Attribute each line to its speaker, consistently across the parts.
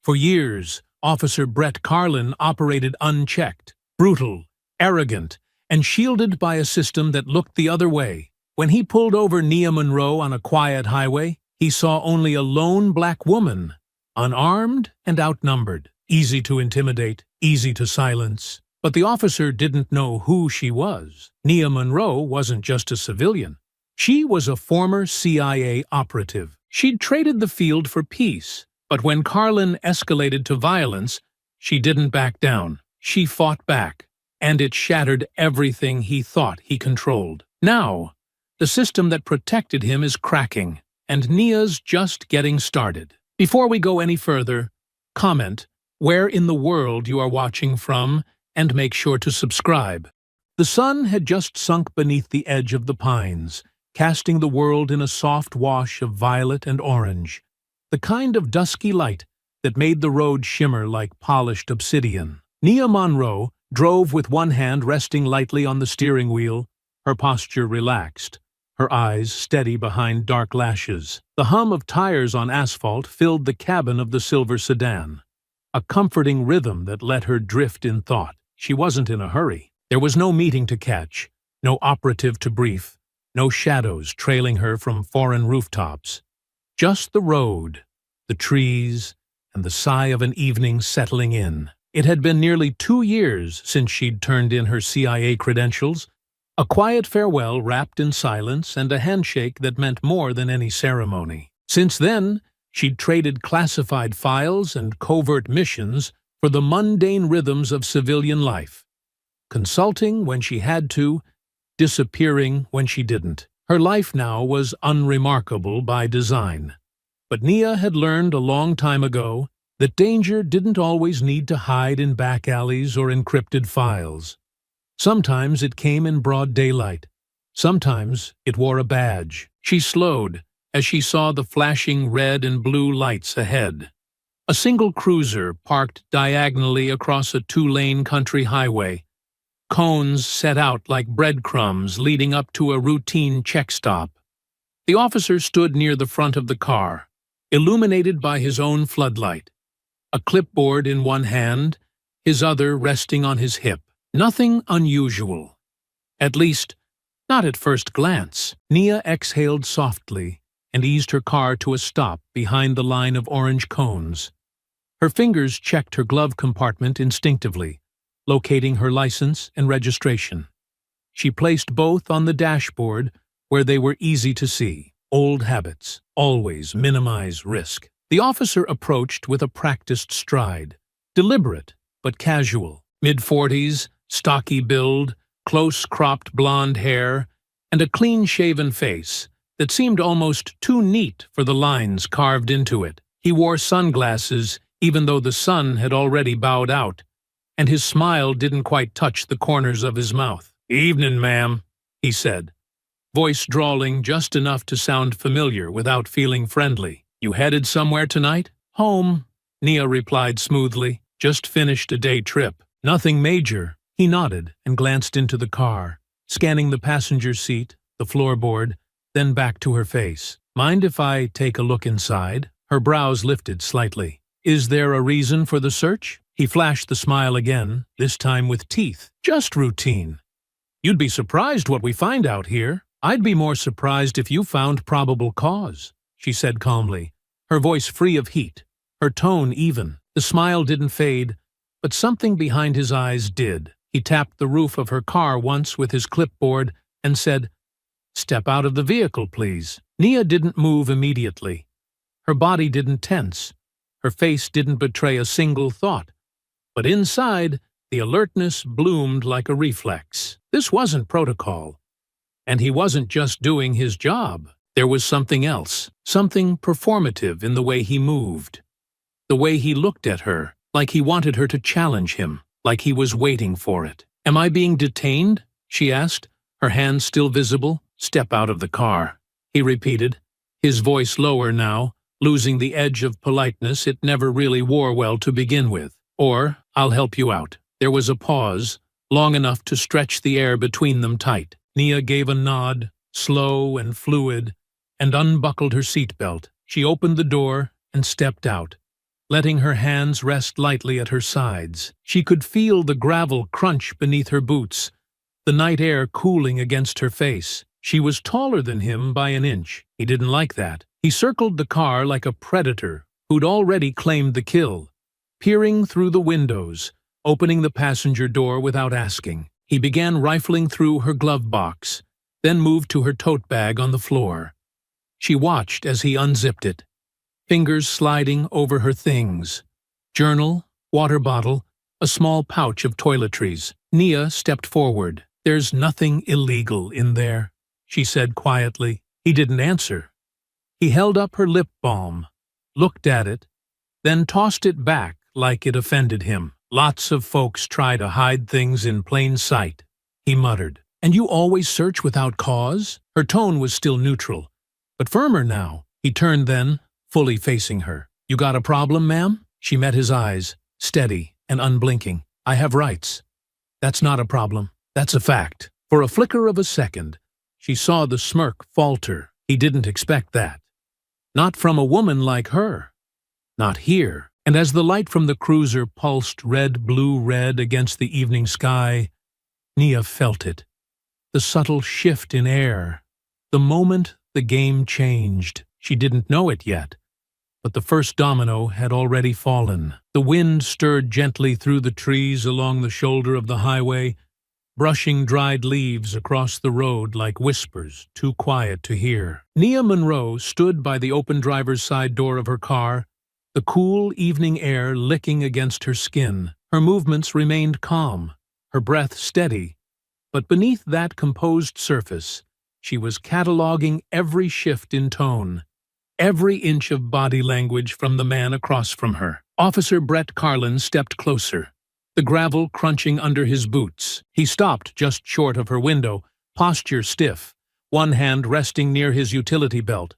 Speaker 1: For years, Officer Brett Carlin operated unchecked, brutal, arrogant, and shielded by a system that looked the other way. When he pulled over Nia Monroe on a quiet highway, he saw only a lone black woman, unarmed and outnumbered, easy to intimidate, easy to silence. But the officer didn't know who she was. Nia Monroe wasn't just a civilian. She was a former CIA operative. She'd traded the field for peace, but when Carlin escalated to violence, she didn't back down. She fought back, and it shattered everything he thought he controlled. Now, the system that protected him is cracking, and Nia's just getting started. Before we go any further, comment where in the world you are watching from, and make sure to subscribe. The sun had just sunk beneath the edge of the pines, casting the world in a soft wash of violet and orange, the kind of dusky light that made the road shimmer like polished obsidian. Nia Monroe drove with one hand resting lightly on the steering wheel, her posture relaxed, her eyes steady behind dark lashes. The hum of tires on asphalt filled the cabin of the silver sedan, a comforting rhythm that let her drift in thought. She wasn't in a hurry. There was no meeting to catch, no operative to brief, no shadows trailing her from foreign rooftops. Just the road, the trees, and the sigh of an evening settling in. It had been nearly 2 years since she'd turned in her CIA credentials, a quiet farewell wrapped in silence and a handshake that meant more than any ceremony. Since then, she'd traded classified files and covert missions for the mundane rhythms of civilian life, consulting when she had to, disappearing when she didn't. Her life now was unremarkable by design. But Nia had learned a long time ago that danger didn't always need to hide in back alleys or encrypted files. Sometimes it came in broad daylight. Sometimes it wore a badge. She slowed as she saw the flashing red and blue lights ahead. A single cruiser parked diagonally across a 2-lane country highway. Cones set out like breadcrumbs leading up to a routine check stop. The officer stood near the front of the car, illuminated by his own floodlight, a clipboard in one hand, his other resting on his hip. Nothing unusual. At least, not at first glance. Nia exhaled softly and eased her car to a stop behind the line of orange cones. Her fingers checked her glove compartment instinctively, locating her license and registration. She placed both on the dashboard where they were easy to see. Old habits always minimize risk. The officer approached with a practiced stride, deliberate but casual. Mid-40s, stocky build, close-cropped blonde hair, and a clean-shaven face that seemed almost too neat for the lines carved into it. He wore sunglasses even though the sun had already bowed out, and his smile didn't quite touch the corners of his mouth. "Evening, ma'am," he said, voice drawling just enough to sound familiar without feeling friendly. "You headed somewhere tonight?" "Home," Nia replied smoothly. "Just finished a day trip." "Nothing major." He nodded and glanced into the car, scanning the passenger seat, the floorboard, then back to her face. "Mind if I take a look inside?" Her brows lifted slightly. "Is there a reason for the search?" He flashed the smile again, this time with teeth. "Just routine. You'd be surprised what we find out here." "I'd be more surprised if you found probable cause," she said calmly, her voice free of heat, her tone even. The smile didn't fade, but something behind his eyes did. He tapped the roof of her car once with his clipboard and said, "Step out of the vehicle, please." Nia didn't move immediately. Her body didn't tense. Her face didn't betray a single thought. But inside, the alertness bloomed like a reflex. This wasn't protocol. And he wasn't just doing his job. There was something else, something performative in the way he moved. The way he looked at her, like he wanted her to challenge him, like he was waiting for it. "Am I being detained?" she asked, her hands still visible. "Step out of the car," he repeated, his voice lower now, losing the edge of politeness it never really wore well to begin with. "Or, I'll help you out." There was a pause, long enough to stretch the air between them tight. Nia gave a nod, slow and fluid, and unbuckled her seatbelt. She opened the door and stepped out, letting her hands rest lightly at her sides. She could feel the gravel crunch beneath her boots, the night air cooling against her face. She was taller than him by an inch. He didn't like that. He circled the car like a predator who'd already claimed the kill, peering through the windows, opening the passenger door without asking. He began rifling through her glove box, then moved to her tote bag on the floor. She watched as he unzipped it, fingers sliding over her things. Journal, water bottle, a small pouch of toiletries. Nia stepped forward. "There's nothing illegal in there," she said quietly. He didn't answer. He held up her lip balm, looked at it, then tossed it back like it offended him. "Lots of folks try to hide things in plain sight," he muttered. "And you always search without cause?" Her tone was still neutral, but firmer now. He turned then, fully facing her. "You got a problem, ma'am?" She met his eyes, steady and unblinking. "I have rights. That's not a problem. That's a fact." For a flicker of a second, she saw the smirk falter. He didn't expect that. Not from a woman like her. Not here. And as the light from the cruiser pulsed red-blue-red against the evening sky, Nia felt it. The subtle shift in air. The moment the game changed. She didn't know it yet, but the first domino had already fallen. The wind stirred gently through the trees along the shoulder of the highway, brushing dried leaves across the road like whispers too quiet to hear. Nia Monroe stood by the open driver's side door of her car, the cool evening air licking against her skin. Her movements remained calm, her breath steady, but beneath that composed surface, she was cataloging every shift in tone, every inch of body language from the man across from her. Officer Brett Carlin stepped closer, the gravel crunching under his boots. He stopped just short of her window, posture stiff, one hand resting near his utility belt.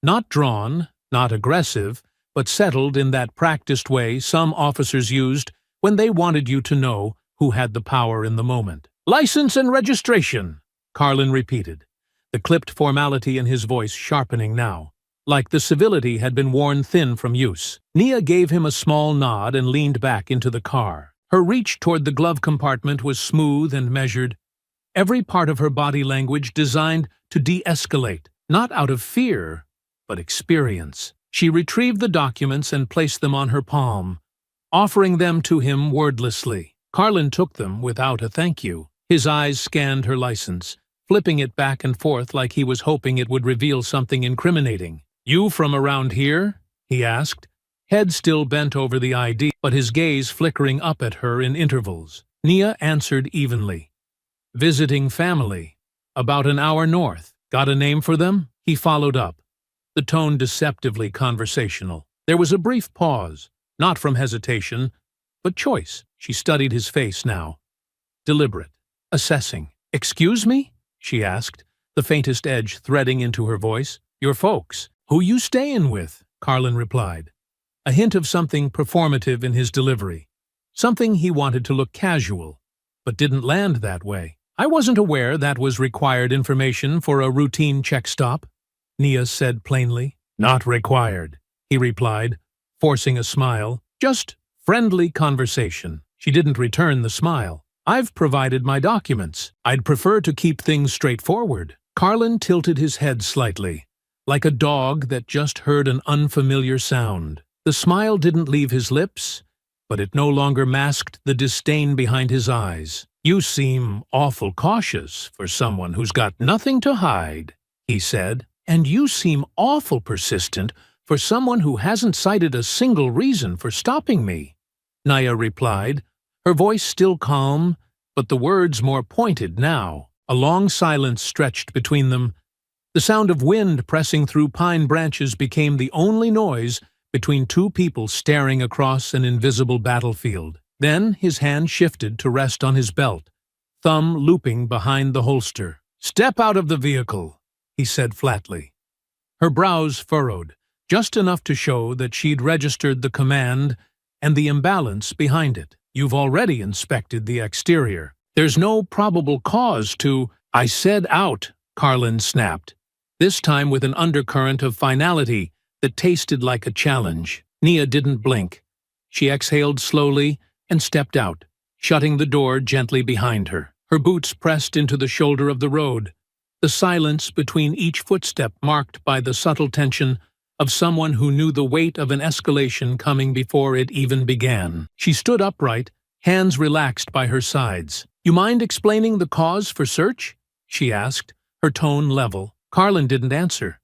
Speaker 1: Not drawn, not aggressive, but settled in that practiced way some officers used when they wanted you to know who had the power in the moment. "License and registration," Carlin repeated, the clipped formality in his voice sharpening now, like the civility had been worn thin from use. Nia gave him a small nod and leaned back into the car. Her reach toward the glove compartment was smooth and measured, every part of her body language designed to de-escalate, not out of fear, but experience. She retrieved the documents and placed them on her palm, offering them to him wordlessly. Carlin took them without a thank you. His eyes scanned her license, flipping it back and forth like he was hoping it would reveal something incriminating. "You from around here?" he asked, head still bent over the ID, but his gaze flickering up at her in intervals. Nia answered evenly. "Visiting family. About an hour north. Got a name for them?" He followed up, the tone deceptively conversational. There was a brief pause, not from hesitation, but choice. She studied his face now. Deliberate, assessing. "Excuse me?" she asked, the faintest edge threading into her voice. "Your folks. Who you stayin' with?" Carlin replied, a hint of something performative in his delivery, something he wanted to look casual, but didn't land that way. "I wasn't aware that was required information for a routine check stop," Nia said plainly. "Not required," he replied, forcing a smile. "Just friendly conversation." She didn't return the smile. "I've provided my documents. I'd prefer to keep things straightforward." Carlin tilted his head slightly, like a dog that just heard an unfamiliar sound. The smile didn't leave his lips, but it no longer masked the disdain behind his eyes. "You seem awful cautious for someone who's got nothing to hide," he said. "And you seem awful persistent for someone who hasn't cited a single reason for stopping me," Nia replied, her voice still calm, but the words more pointed now. A long silence stretched between them. The sound of wind pressing through pine branches became the only noise between two people staring across an invisible battlefield. Then his hand shifted to rest on his belt, thumb looping behind the holster. "Step out of the vehicle," he said flatly. Her brows furrowed, just enough to show that she'd registered the command and the imbalance behind it. "You've already inspected the exterior. There's no probable cause to—" "I said out," Carlin snapped, this time with an undercurrent of finality that tasted like a challenge. Nia didn't blink. She exhaled slowly and stepped out, shutting the door gently behind her. Her boots pressed into the shoulder of the road, the silence between each footstep marked by the subtle tension of someone who knew the weight of an escalation coming before it even began. She stood upright, hands relaxed by her sides. "You mind explaining the cause for search?" she asked, her tone level. Carlin didn't answer.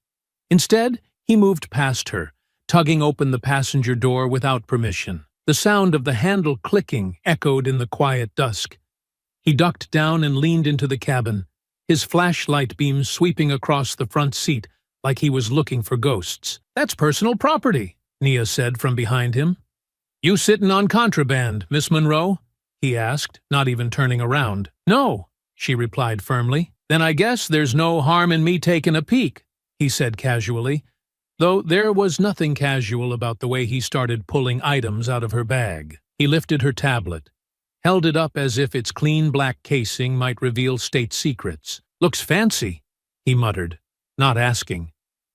Speaker 1: Instead, he moved past her, tugging open the passenger door without permission. The sound of the handle clicking echoed in the quiet dusk. He ducked down and leaned into the cabin, his flashlight beam sweeping across the front seat like he was looking for ghosts. "That's personal property," Nia said from behind him. "You sittin' on contraband, Miss Monroe?" he asked, not even turning around. "No," she replied firmly. "Then I guess there's no harm in me taking a peek," he said casually, though there was nothing casual about the way he started pulling items out of her bag. He lifted her tablet, held it up as if its clean black casing might reveal state secrets. "Looks fancy," he muttered, not asking,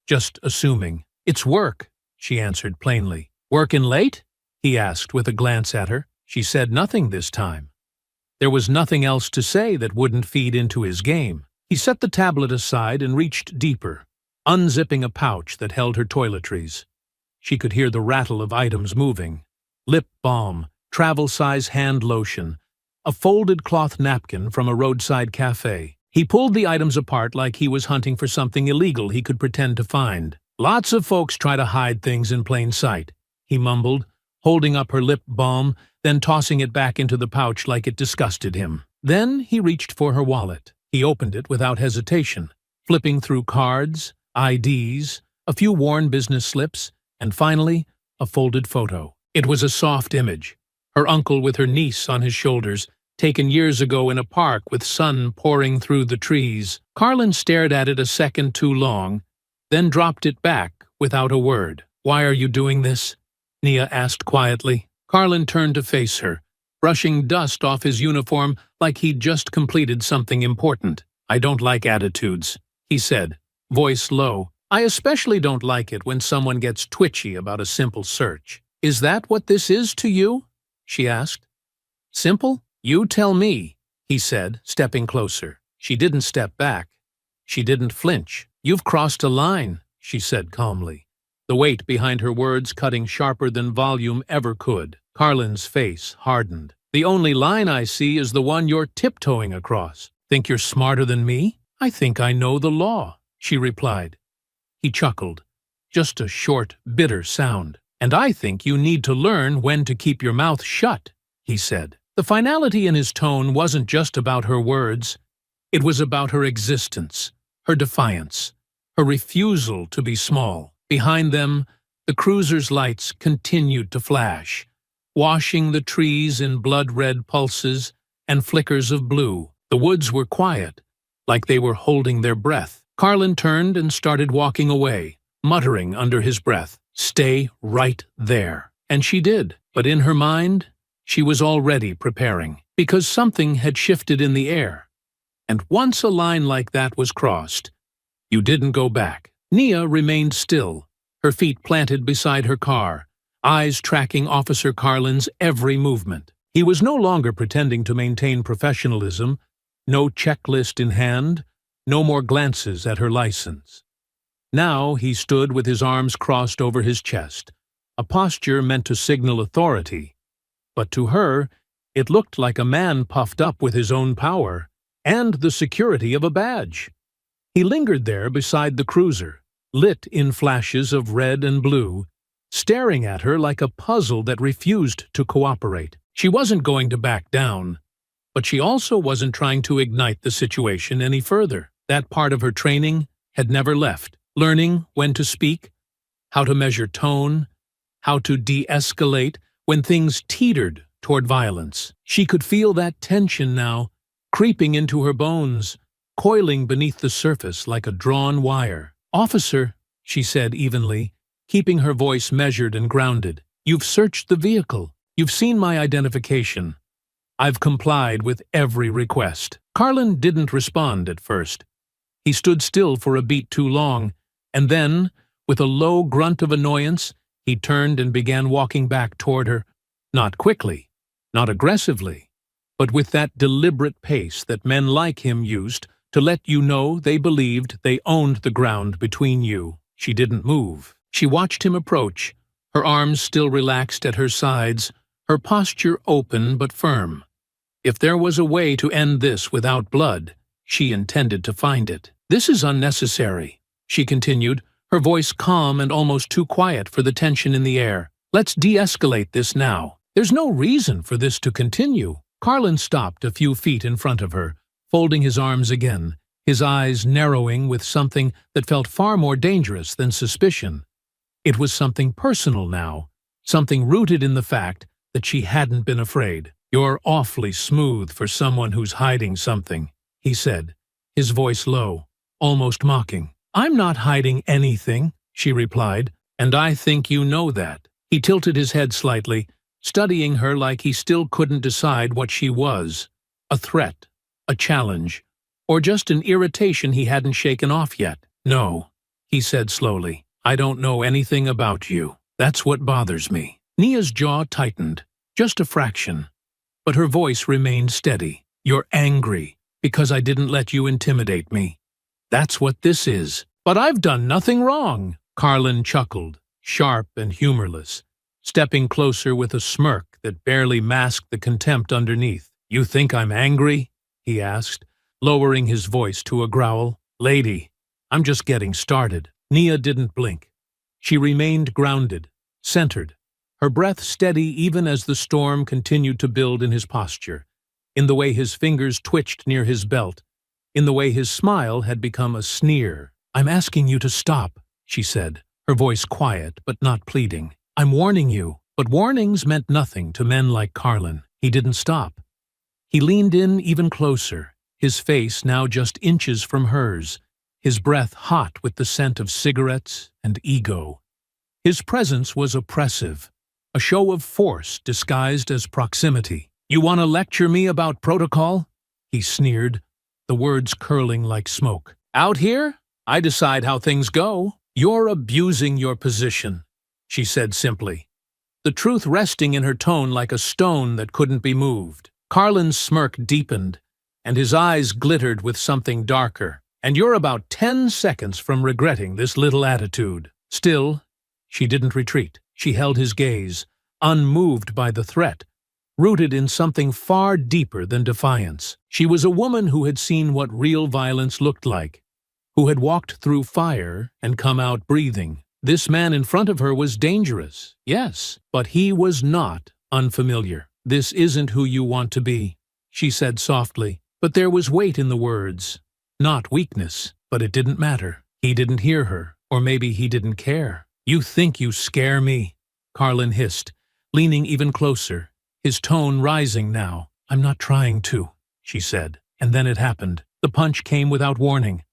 Speaker 1: just assuming. "It's work," she answered plainly. "Workin' late?" he asked with a glance at her. She said nothing this time. There was nothing else to say that wouldn't feed into his game. He set the tablet aside and reached deeper, unzipping a pouch that held her toiletries. She could hear the rattle of items moving. Lip balm, travel-size hand lotion, a folded cloth napkin from a roadside cafe. He pulled the items apart like he was hunting for something illegal he could pretend to find. "Lots of folks try to hide things in plain sight," he mumbled, holding up her lip balm, then tossing it back into the pouch like it disgusted him. Then he reached for her wallet. He opened it without hesitation, flipping through cards, IDs, a few worn business slips, and finally, a folded photo. It was a soft image, her uncle with her niece on his shoulders, taken years ago in a park with sun pouring through the trees. Carlin stared at it a second too long, then dropped it back without a word. "Why are you doing this?" Nia asked quietly. Carlin turned to face her, brushing dust off his uniform like he'd just completed something important. "I don't like attitudes," he said, voice low. "I especially don't like it when someone gets twitchy about a simple search." "Is that what this is to you?" she asked. "Simple? You tell me," he said, stepping closer. She didn't step back. She didn't flinch. "You've crossed a line," she said calmly, the weight behind her words cutting sharper than volume ever could. Carlin's face hardened. "The only line I see is the one you're tiptoeing across. Think you're smarter than me?" "I think I know the law," she replied. He chuckled, just a short, bitter sound. "And I think you need to learn when to keep your mouth shut," he said. The finality in his tone wasn't just about her words. It was about her existence, her defiance, her refusal to be small. Behind them, the cruiser's lights continued to flash, washing the trees in blood-red pulses and flickers of blue. The woods were quiet, like they were holding their breath. Carlin turned and started walking away, muttering under his breath, "Stay right there." And she did, but in her mind, she was already preparing, because something had shifted in the air. And once a line like that was crossed, you didn't go back. Nia remained still, her feet planted beside her car, eyes tracking Officer Carlin's every movement. He was no longer pretending to maintain professionalism, no checklist in hand, no more glances at her license. Now he stood with his arms crossed over his chest, a posture meant to signal authority. But to her, it looked like a man puffed up with his own power and the security of a badge. He lingered there beside the cruiser, lit in flashes of red and blue, staring at her like a puzzle that refused to cooperate. She wasn't going to back down, but she also wasn't trying to ignite the situation any further. That part of her training had never left, learning when to speak, how to measure tone, how to de-escalate when things teetered toward violence. She could feel that tension now, creeping into her bones, coiling beneath the surface like a drawn wire. "Officer," she said evenly, keeping her voice measured and grounded, "you've searched the vehicle. You've seen my identification. I've complied with every request." Carlin didn't respond at first. He stood still for a beat too long, and then, with a low grunt of annoyance, He turned and began walking back toward her, not quickly, not aggressively, but with that deliberate pace that men like him used to let you know they believed they owned the ground between you. She didn't move. She watched him approach, her arms still relaxed at her sides, her posture open but firm. If there was a way to end this without blood, she intended to find it. "This is unnecessary," she continued, her voice calm and almost too quiet for the tension in the air. "Let's de-escalate this now. There's no reason for this to continue." Carlin stopped a few feet in front of her, folding his arms again, his eyes narrowing with something that felt far more dangerous than suspicion. It was something personal now, something rooted in the fact that she hadn't been afraid. "You're awfully smooth for someone who's hiding something," he said, his voice low, almost mocking. "I'm not hiding anything," she replied, "and I think you know that." He tilted his head slightly, studying her like he still couldn't decide what she was, a threat, a challenge, or just an irritation he hadn't shaken off yet. "No," he said slowly, "I don't know anything about you. That's what bothers me." Nia's jaw tightened, just a fraction, but her voice remained steady. "You're angry because I didn't let you intimidate me. That's what this is." "But I've done nothing wrong," Carlin chuckled, sharp and humorless, stepping closer with a smirk that barely masked the contempt underneath. "You think I'm angry?" he asked, lowering his voice to a growl. "Lady, I'm just getting started." Nia didn't blink. She remained grounded, centered, her breath steady even as the storm continued to build in his posture, in the way his fingers twitched near his belt, in the way his smile had become a sneer. "I'm asking you to stop," she said, her voice quiet but not pleading. "I'm warning you." But warnings meant nothing to men like Carlin. He didn't stop. He leaned in even closer, his face now just inches from hers, his breath hot with the scent of cigarettes and ego. His presence was oppressive, a show of force disguised as proximity. "You want to lecture me about protocol?" he sneered, the words curling like smoke. "Out here, I decide how things go." "You're abusing your position," she said simply, the truth resting in her tone like a stone that couldn't be moved. Carlin's smirk deepened, and his eyes glittered with something darker. "And you're about 10 seconds from regretting this little attitude." Still, she didn't retreat. She held his gaze, unmoved by the threat, rooted in something far deeper than defiance. She was a woman who had seen what real violence looked like, who had walked through fire and come out breathing. This man in front of her was dangerous, yes, but he was not unfamiliar. "This isn't who you want to be," she said softly, but there was weight in the words, not weakness. But it didn't matter. He didn't hear her, or maybe he didn't care. "You think you scare me," Carlin hissed, leaning even closer, his tone rising now. "I'm not trying to," she said, and then it happened. The punch came without warning.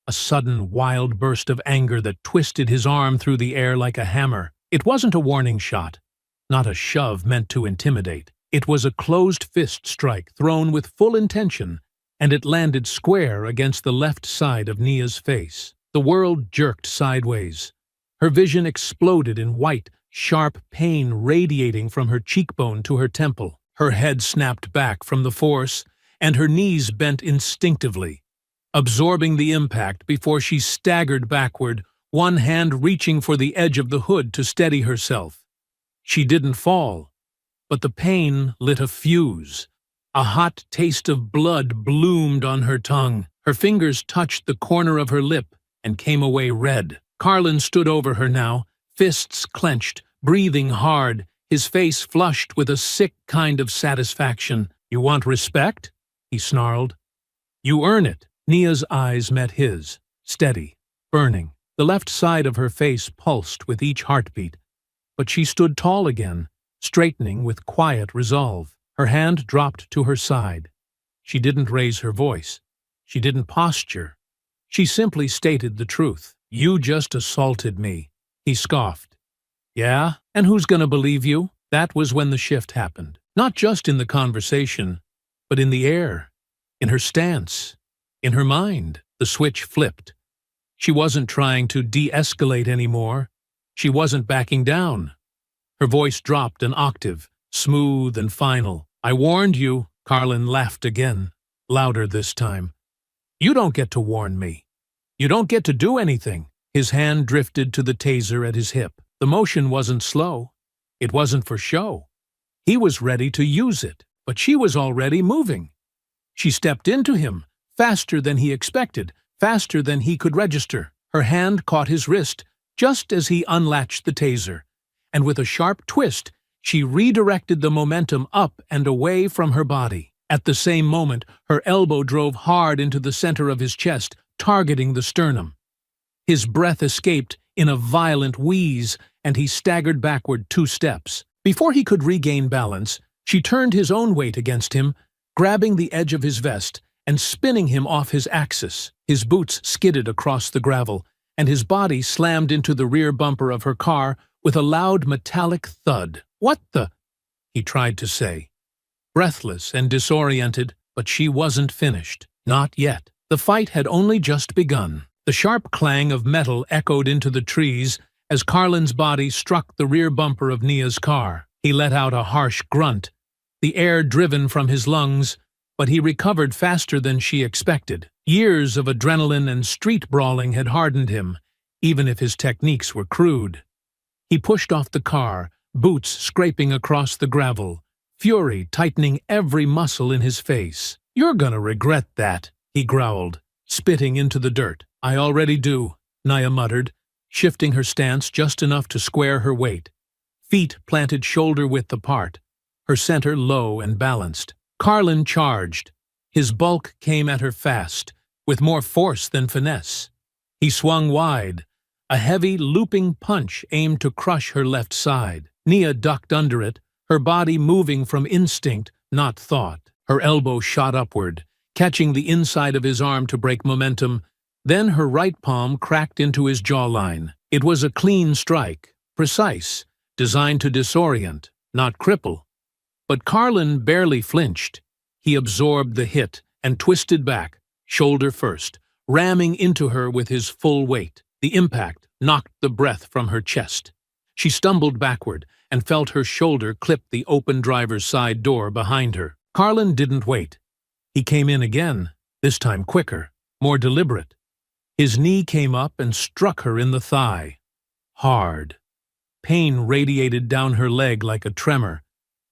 Speaker 1: A sudden, wild burst of anger that twisted his arm through the air like a hammer. It wasn't a warning shot, not a shove meant to intimidate. It was a closed fist strike thrown with full intention, and it landed square against the left side of Nia's face. The world jerked sideways. Her vision exploded in white, sharp pain radiating from her cheekbone to her temple. Her head snapped back from the force, and her knees bent instinctively, absorbing the impact before she staggered backward, one hand reaching for the edge of the hood to steady herself. She didn't fall, but the pain lit a fuse. A hot taste of blood bloomed on her tongue. Her fingers touched the corner of her lip and came away red. Carlin stood over her now, fists clenched, breathing hard, his face flushed with a sick kind of satisfaction. "You want respect?" he snarled. "You earn it." Nia's eyes met his, steady, burning. The left side of her face pulsed with each heartbeat, but she stood tall again, straightening with quiet resolve. Her hand dropped to her side. She didn't raise her voice. She didn't posture. She simply stated the truth. "You just assaulted me," he scoffed. "Yeah? And who's gonna believe you?" That was when the shift happened. Not just in the conversation, but in the air, in her stance, in her mind. The switch flipped. She wasn't trying to de-escalate anymore. She wasn't backing down. Her voice dropped an octave, smooth and final. "I warned you," Carlin laughed again, louder this time. "You don't get to warn me. You don't get to do anything." His hand drifted to the taser at his hip. The motion wasn't slow. It wasn't for show. He was ready to use it, but she was already moving. She stepped into him, faster than he expected, faster than he could register. Her hand caught his wrist just as he unlatched the taser, and with a sharp twist, she redirected the momentum up and away from her body. At the same moment, her elbow drove hard into the center of his chest, targeting the sternum. His breath escaped in a violent wheeze, and he staggered backward 2 steps. Before he could regain balance, she turned his own weight against him, grabbing the edge of his vest and spinning him off his axis. His boots skidded across the gravel, and his body slammed into the rear bumper of her car with a loud metallic thud. "What the?" he tried to say. Breathless and disoriented, but she wasn't finished. Not yet. The fight had only just begun. The sharp clang of metal echoed into the trees as Carlin's body struck the rear bumper of Nia's car. He let out a harsh grunt, the air driven from his lungs, but he recovered faster than she expected. Years of adrenaline and street brawling had hardened him, even if his techniques were crude. He pushed off the car, boots scraping across the gravel, fury tightening every muscle in his face. "You're gonna regret that," he growled, spitting into the dirt. "I already do," Nia muttered, shifting her stance just enough to square her weight. Feet planted shoulder-width apart, her center low and balanced. Carlin charged. His bulk came at her fast, with more force than finesse. He swung wide, a heavy, looping punch aimed to crush her left side. Nia ducked under it, her body moving from instinct, not thought. Her elbow shot upward, catching the inside of his arm to break momentum. Then her right palm cracked into his jawline. It was a clean strike, precise, designed to disorient, not cripple. But Carlin barely flinched. He absorbed the hit and twisted back, shoulder first, ramming into her with his full weight. The impact knocked the breath from her chest. She stumbled backward and felt her shoulder clip the open driver's side door behind her. Carlin didn't wait. He came in again, this time quicker, more deliberate. His knee came up and struck her in the thigh. Hard. Pain radiated down her leg like a tremor,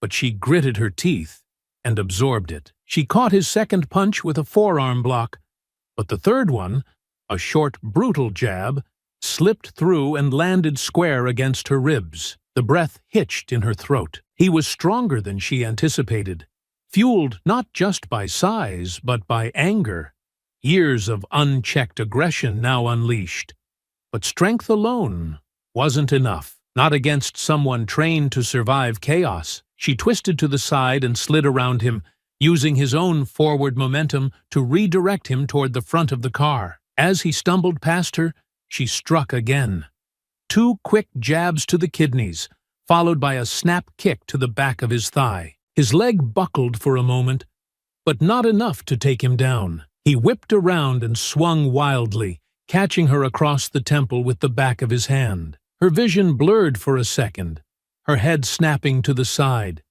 Speaker 1: but she gritted her teeth and absorbed it. She caught his second punch with a forearm block, but the third one, a short, brutal jab, slipped through and landed square against her ribs. The breath hitched in her throat. He was stronger than she anticipated, fueled not just by size, but by anger. Years of unchecked aggression now unleashed. But strength alone wasn't enough, not against someone trained to survive chaos. She twisted to the side and slid around him, using his own forward momentum to redirect him toward the front of the car. As he stumbled past her, she struck again. 2 quick jabs to the kidneys, followed by a snap kick to the back of his thigh. His leg buckled for a moment, but not enough to take him down. He whipped around and swung wildly, catching her across the temple with the back of his hand. Her vision blurred for a second, her head snapping to the side,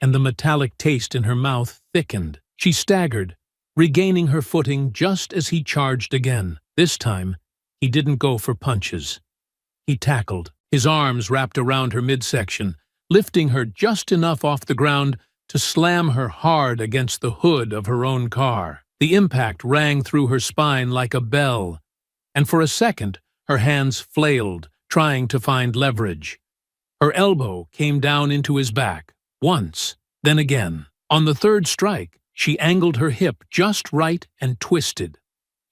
Speaker 1: and the metallic taste in her mouth thickened. She staggered, regaining her footing just as he charged again. This time, he didn't go for punches. He tackled, his arms wrapped around her midsection, lifting her just enough off the ground to slam her hard against the hood of her own car. The impact rang through her spine like a bell, and for a second her hands flailed, trying to find leverage. Her elbow came down into his back, once, then again. On the third strike, she angled her hip just right and twisted.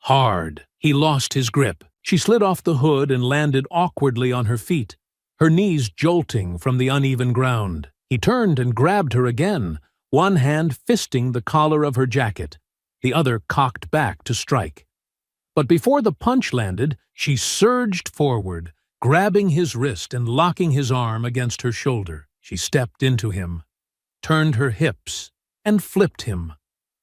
Speaker 1: Hard. He lost his grip. She slid off the hood and landed awkwardly on her feet, her knees jolting from the uneven ground. He turned and grabbed her again, one hand fisting the collar of her jacket, the other cocked back to strike. But before the punch landed, she surged forward, grabbing his wrist and locking his arm against her shoulder. She stepped into him, turned her hips, and flipped him,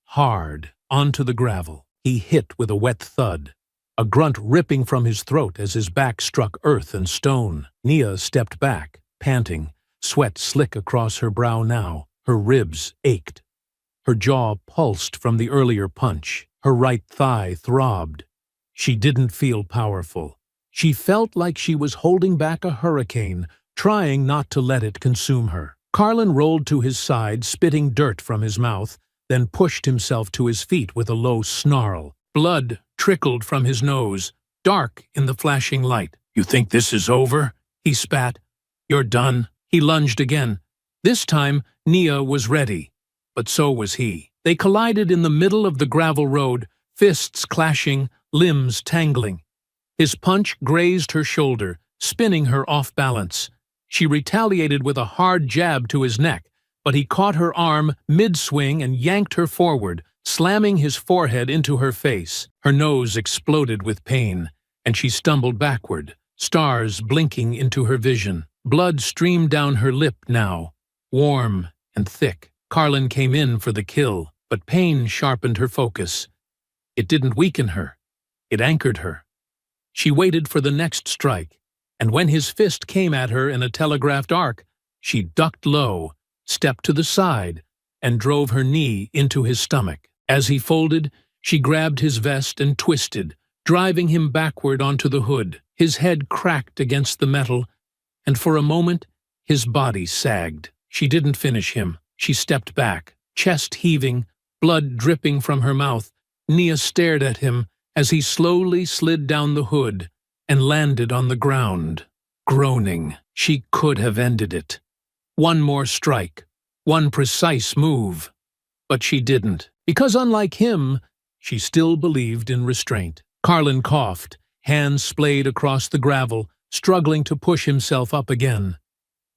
Speaker 1: hard, onto the gravel. He hit with a wet thud, a grunt ripping from his throat as his back struck earth and stone. Nia stepped back, panting, sweat slick across her brow now. Her ribs ached. Her jaw pulsed from the earlier punch. Her right thigh throbbed. She didn't feel powerful. She felt like she was holding back a hurricane, trying not to let it consume her. Carlin rolled to his side, spitting dirt from his mouth, then pushed himself to his feet with a low snarl. Blood trickled from his nose, dark in the flashing light. "You think this is over?" he spat. "You're done." He lunged again. This time, Nia was ready, but so was he. They collided in the middle of the gravel road, fists clashing, limbs tangling. His punch grazed her shoulder, spinning her off balance. She retaliated with a hard jab to his neck, but he caught her arm mid-swing and yanked her forward, slamming his forehead into her face. Her nose exploded with pain, and she stumbled backward, stars blinking into her vision. Blood streamed down her lip now, warm and thick. Carlin came in for the kill, but pain sharpened her focus. It didn't weaken her. It anchored her. She waited for the next strike, and when his fist came at her in a telegraphed arc, she ducked low, stepped to the side, and drove her knee into his stomach. As he folded, she grabbed his vest and twisted, driving him backward onto the hood. His head cracked against the metal, and for a moment, his body sagged. She didn't finish him. She stepped back, chest heaving, blood dripping from her mouth. Nia stared at him as he slowly slid down the hood and landed on the ground, groaning. She could have ended it. One more strike, one precise move. But she didn't, because unlike him, she still believed in restraint. Carlin coughed, hands splayed across the gravel, struggling to push himself up again.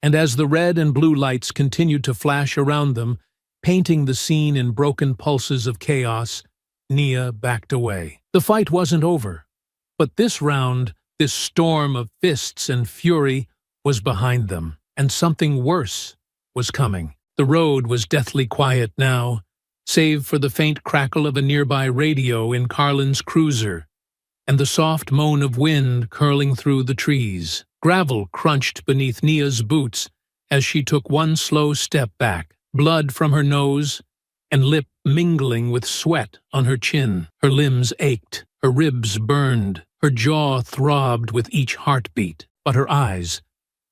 Speaker 1: And as the red and blue lights continued to flash around them, painting the scene in broken pulses of chaos, Nia backed away. The fight wasn't over, but this round, this storm of fists and fury, was behind them, and something worse was coming. The road was deathly quiet now, save for the faint crackle of a nearby radio in Carlin's cruiser, and the soft moan of wind curling through the trees. Gravel crunched beneath Nia's boots as she took one slow step back, blood from her nose and lip mingling with sweat on her chin. Her limbs ached, her ribs burned, her jaw throbbed with each heartbeat. But her eyes,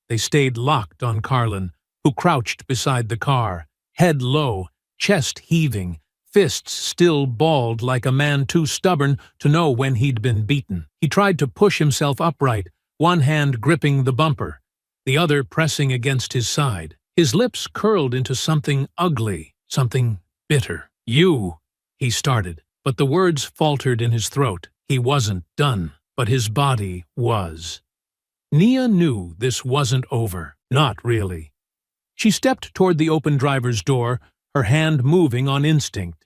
Speaker 1: they stayed locked on Carlin, who crouched beside the car, head low, chest heaving, fists still balled like a man too stubborn to know when he'd been beaten. He tried to push himself upright, one hand gripping the bumper, the other pressing against his side. His lips curled into something ugly, something bitter. "You," he started, but the words faltered in his throat. He wasn't done, but his body was. Nia knew this wasn't over. Not really. She stepped toward the open driver's door, her hand moving on instinct.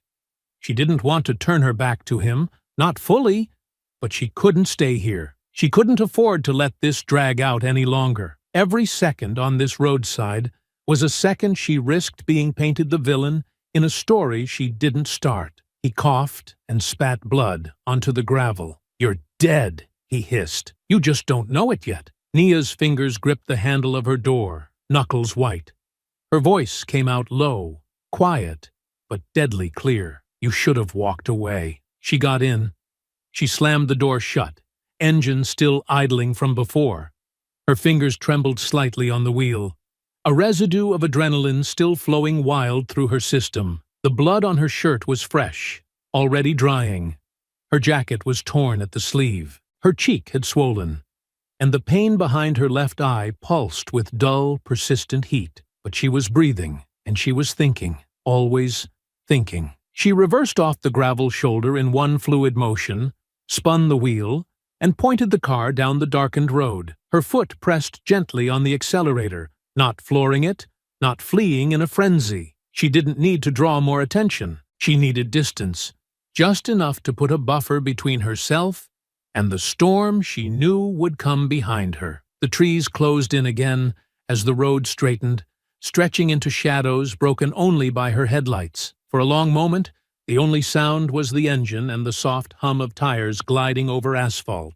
Speaker 1: She didn't want to turn her back to him, not fully, but she couldn't stay here. She couldn't afford to let this drag out any longer. Every second on this roadside was a second she risked being painted the villain in a story she didn't start. He coughed and spat blood onto the gravel. "You're dead," he hissed. "You just don't know it yet." Nia's fingers gripped the handle of her door, knuckles white. Her voice came out low, quiet, but deadly clear. "You should have walked away." She got in. She slammed the door shut, engine still idling from before. Her fingers trembled slightly on the wheel, a residue of adrenaline still flowing wild through her system. The blood on her shirt was fresh, already drying. Her jacket was torn at the sleeve. Her cheek had swollen, and the pain behind her left eye pulsed with dull, persistent heat. But she was breathing, and she was thinking, always thinking. She reversed off the gravel shoulder in one fluid motion, spun the wheel, and pointed the car down the darkened road. Her foot pressed gently on the accelerator, not flooring it, not fleeing in a frenzy. She didn't need to draw more attention. She needed distance, just enough to put a buffer between herself and the storm she knew would come behind her. The trees closed in again as the road straightened, stretching into shadows broken only by her headlights. For a long moment, The only sound was the engine and the soft hum of tires gliding over asphalt.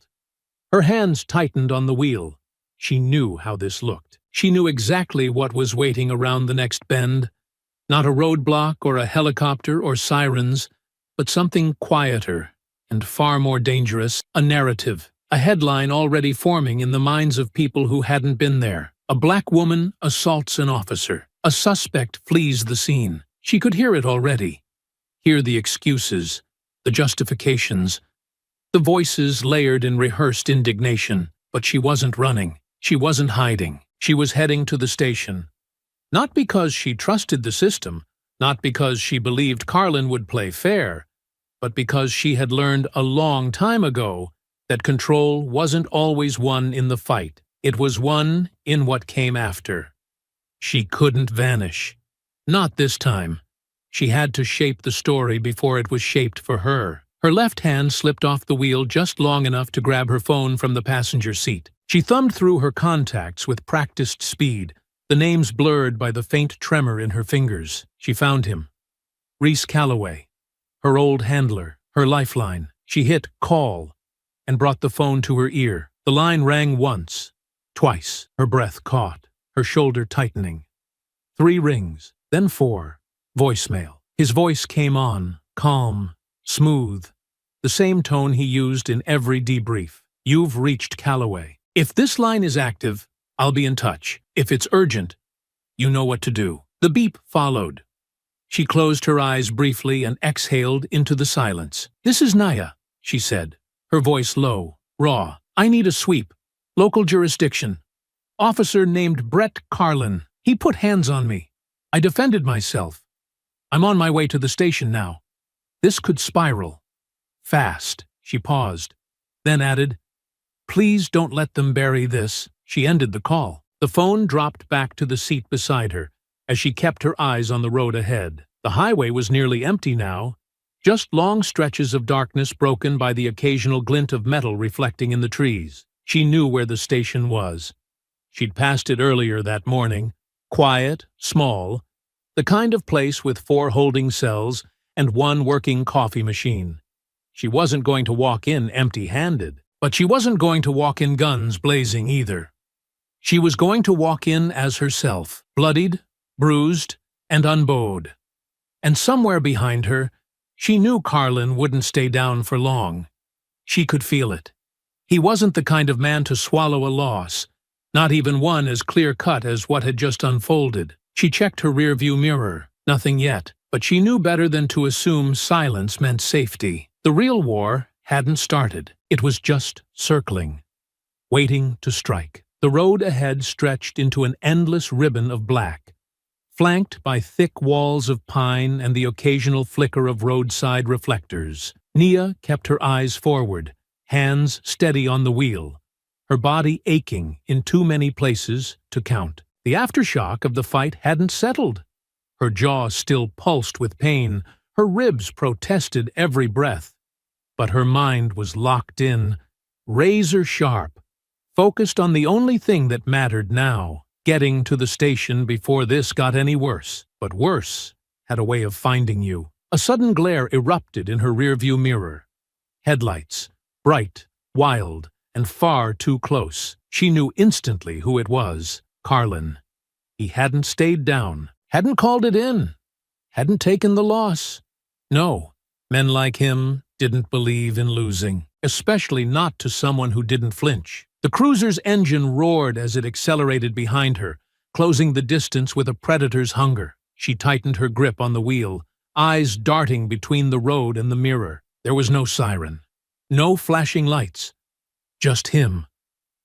Speaker 1: Her hands tightened on the wheel. She knew how this looked. She knew exactly what was waiting around the next bend. Not a roadblock or a helicopter or sirens, but something quieter and far more dangerous, a narrative, a headline already forming in the minds of people who hadn't been there. A black woman assaults an officer. A suspect flees the scene. She could hear it already. Hear the excuses, the justifications, the voices layered in rehearsed indignation. But she wasn't running. She wasn't hiding. She was heading to the station. Not because she trusted the system, not because she believed Carlin would play fair, but because she had learned a long time ago that control wasn't always won in the fight. It was won in what came after. She couldn't vanish. Not this time. She had to shape the story before it was shaped for her. Her left hand slipped off the wheel just long enough to grab her phone from the passenger seat. She thumbed through her contacts with practiced speed, the names blurred by the faint tremor in her fingers. She found him. Reese Calloway, her old handler, her lifeline. She hit call and brought the phone to her ear. The line rang once, twice. Her breath caught, her shoulder tightening. 3 rings, then 4. Voicemail. His voice came on, calm, smooth, the same tone he used in every debrief. You've reached Calloway. If this line is active, I'll be in touch. If it's urgent, you know what to do. The beep followed. She closed her eyes briefly and exhaled into the silence. This is Naya, she said, her voice low, raw. I need a sweep. Local jurisdiction. Officer named Brett Carlin. He put hands on me. I defended myself. I'm on my way to the station now. This could spiral. Fast. She paused, then added, Please don't let them bury this. She ended the call. The phone dropped back to the seat beside her as she kept her eyes on the road ahead. The highway was nearly empty now, just long stretches of darkness broken by the occasional glint of metal reflecting in the trees. She knew where the station was. She'd passed it earlier that morning. Quiet, small, the kind of place with 4 holding cells and 1 working coffee machine. She wasn't going to walk in empty-handed, but she wasn't going to walk in guns blazing either. She was going to walk in as herself, bloodied, bruised, and unbowed. And somewhere behind her, she knew Carlin wouldn't stay down for long. She could feel it. He wasn't the kind of man to swallow a loss, not even one as clear-cut as what had just unfolded. She checked her rearview mirror. Nothing yet, but she knew better than to assume silence meant safety. The real war hadn't started. It was just circling, waiting to strike. The road ahead stretched into an endless ribbon of black, flanked by thick walls of pine and the occasional flicker of roadside reflectors. Nia kept her eyes forward, hands steady on the wheel, her body aching in too many places to count. The aftershock of the fight hadn't settled. Her jaw still pulsed with pain, her ribs protested every breath. But her mind was locked in, razor sharp, focused on the only thing that mattered now, getting to the station before this got any worse. But worse had a way of finding you. A sudden glare erupted in her rearview mirror. Headlights, bright, wild, and far too close. She knew instantly who it was. Carlin. He hadn't stayed down, hadn't called it in, hadn't taken the loss. No, men like him didn't believe in losing, especially not to someone who didn't flinch. The cruiser's engine roared as it accelerated behind her, closing the distance with a predator's hunger. She tightened her grip on the wheel, eyes darting between the road and the mirror. There was no siren, no flashing lights, just him,